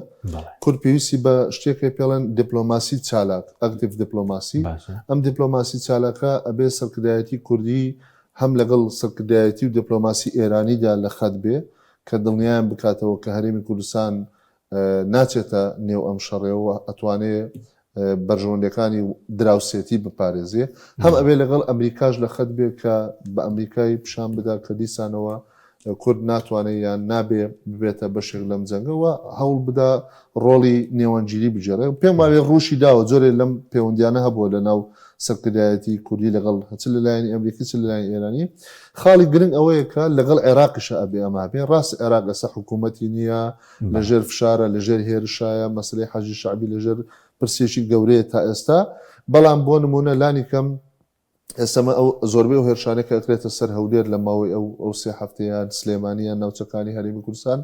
کورد پێویستی بە شتێکی پێڵەن دیپلۆماسی چالاک ئەکتیڤ دیپلۆماسی ئەم دیپلۆماسی چالاکە ئەبێ سەرکردایەتی کوردی هەم لەگەڵ سەرکردایەتی و دیپلۆماسی ئێرانیدا لە خەت بێ کە دڵنیایان بکاتەوە کە هەرێمی کوردستان ناچێتە نێو ئەم شەڕێەوە ئەتوانێت بەرژەوەندەکانی دراوسێتی بپارێزیێ هەم ئەبێ لەگەڵ ئەمریکاش لە خەت بێ کە بە ئەمریکای پیشان بدا کە دیسانەوە کورد ناتوانێت یان نابێ ببێتە بەشێک لەم جەنگەوە هەوڵ بدا ڕۆڵی نێوەنگیری بجێڕێ پێم وایێ ڕووشی داوە جۆرێ لەم پەیوەندیانە هەبووە لە ناو سەرکردایەتی کوردی لەگەڵ چ لەلایەنی ئەمریکی چ لەلایەن ئێرانی خاڵی گرنگ ئەوەیە کە لەگەڵ عێراقیشە ئەبێ ئەمە بێ ڕاست عێراق ئێستا حکوومەتی نییە لەژێر فشارە لەژێر هێرشایە مەسلەی حەجی شعبی لەژێر پرسێکی گەورەیە تا ئێستا بەڵام بۆ نمونە لانی کەم ئێستەمە ئەو زۆربەی و هێرشانێکە ئەکرێتە سەر هەولێر لە ماوەی ئەو سێ هەفتەیان سلێمانیان ناوچەکانی هەرێمی کوردستان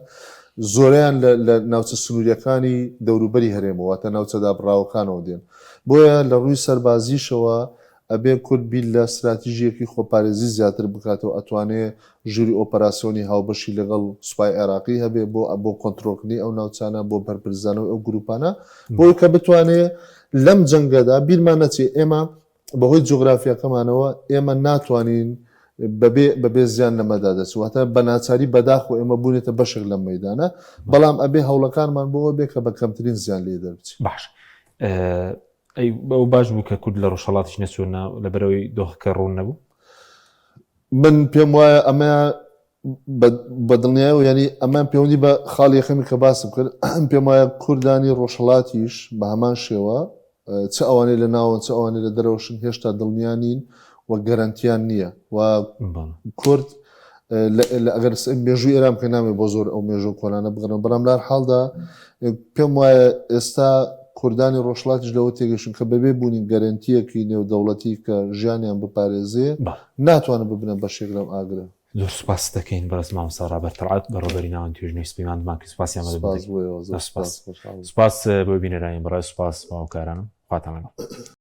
زۆریان لە ناوچە سنووریەکانی دەوروبەری هەرێمەوە تا ناوچەدا بڕاوەکانەوە دێن بۆیە لە ڕووی سەربازیشەوە ئەبێ کورد بیل لە استراتیژیەکی خۆپارێزی زیاتر بکاتەوە ئەتوانێت ژووری ئۆپەراسیۆنی هاوبەشی لەگەڵ سوپای عێراقی هەبێ بۆ کۆنتڕۆلکردنی ئەو ناوچانە بۆ بەرپرسانەوە ئەو گروپانە بۆی کە بتوانێت لەم جەنگەدا بیرمان نەچێ ئێمە بەهۆی جۆگرافیەکەمانەوە ئێمە ناتوانین بەبێ زیان لەمەدا دەچواتە بە ناچاری بەداخۆ ئێمە بوونێتە بەشێک لەم مەدانە بەڵام ئەبێ هەوڵەکانمان بۆەوە بێ کە بە کەمترین زیان لێ دەربچ باش ئەو باش بوو کە کورد لە ڕۆژهەڵاتیش نەچۆنا لەبەرەوەی دۆخەکە ڕوون نەبوو من پێم وایە ئەمە بەدڵنیایە ینی ئەمان پەیوەندی بە خاڵی یەکەمی کە باسم کرد پێم وایە کوردانی ڕۆژهەڵاتیش بە هەمان شێوە چ ئەوانەی لە ناوەن چ ئەوانەی لە دەرەوەشن هێشتا دڵنیانین و گەرانتیان نییە و کورد ئەگەر مێژووی ئێرام کە نامێ بۆ زۆر ئەو مێژۆ کۆلانە بگەڕن بەڵام لار حاڵدا پێم وایە ئێستا کوردانی ڕۆژهڵاتیش لەوە تێگەشن کە بەبێ بوونی گەرنتیەکی نێودەوڵەتی کە ژیانیان بپارێزێ ناتوانن ببنە بەشێک لەم ئاگرە. زۆر سوپاس دەکەین بەڕێز مامۆستا ڕابەر تەڵعات بەڕێوەبەری ناوەن توێژنەی سپیماندمان کە سوپاسیان سپاس سپاس بۆ بینەرانی بەڕێز سوپاس باوکارانم خواتان لەگەڵ.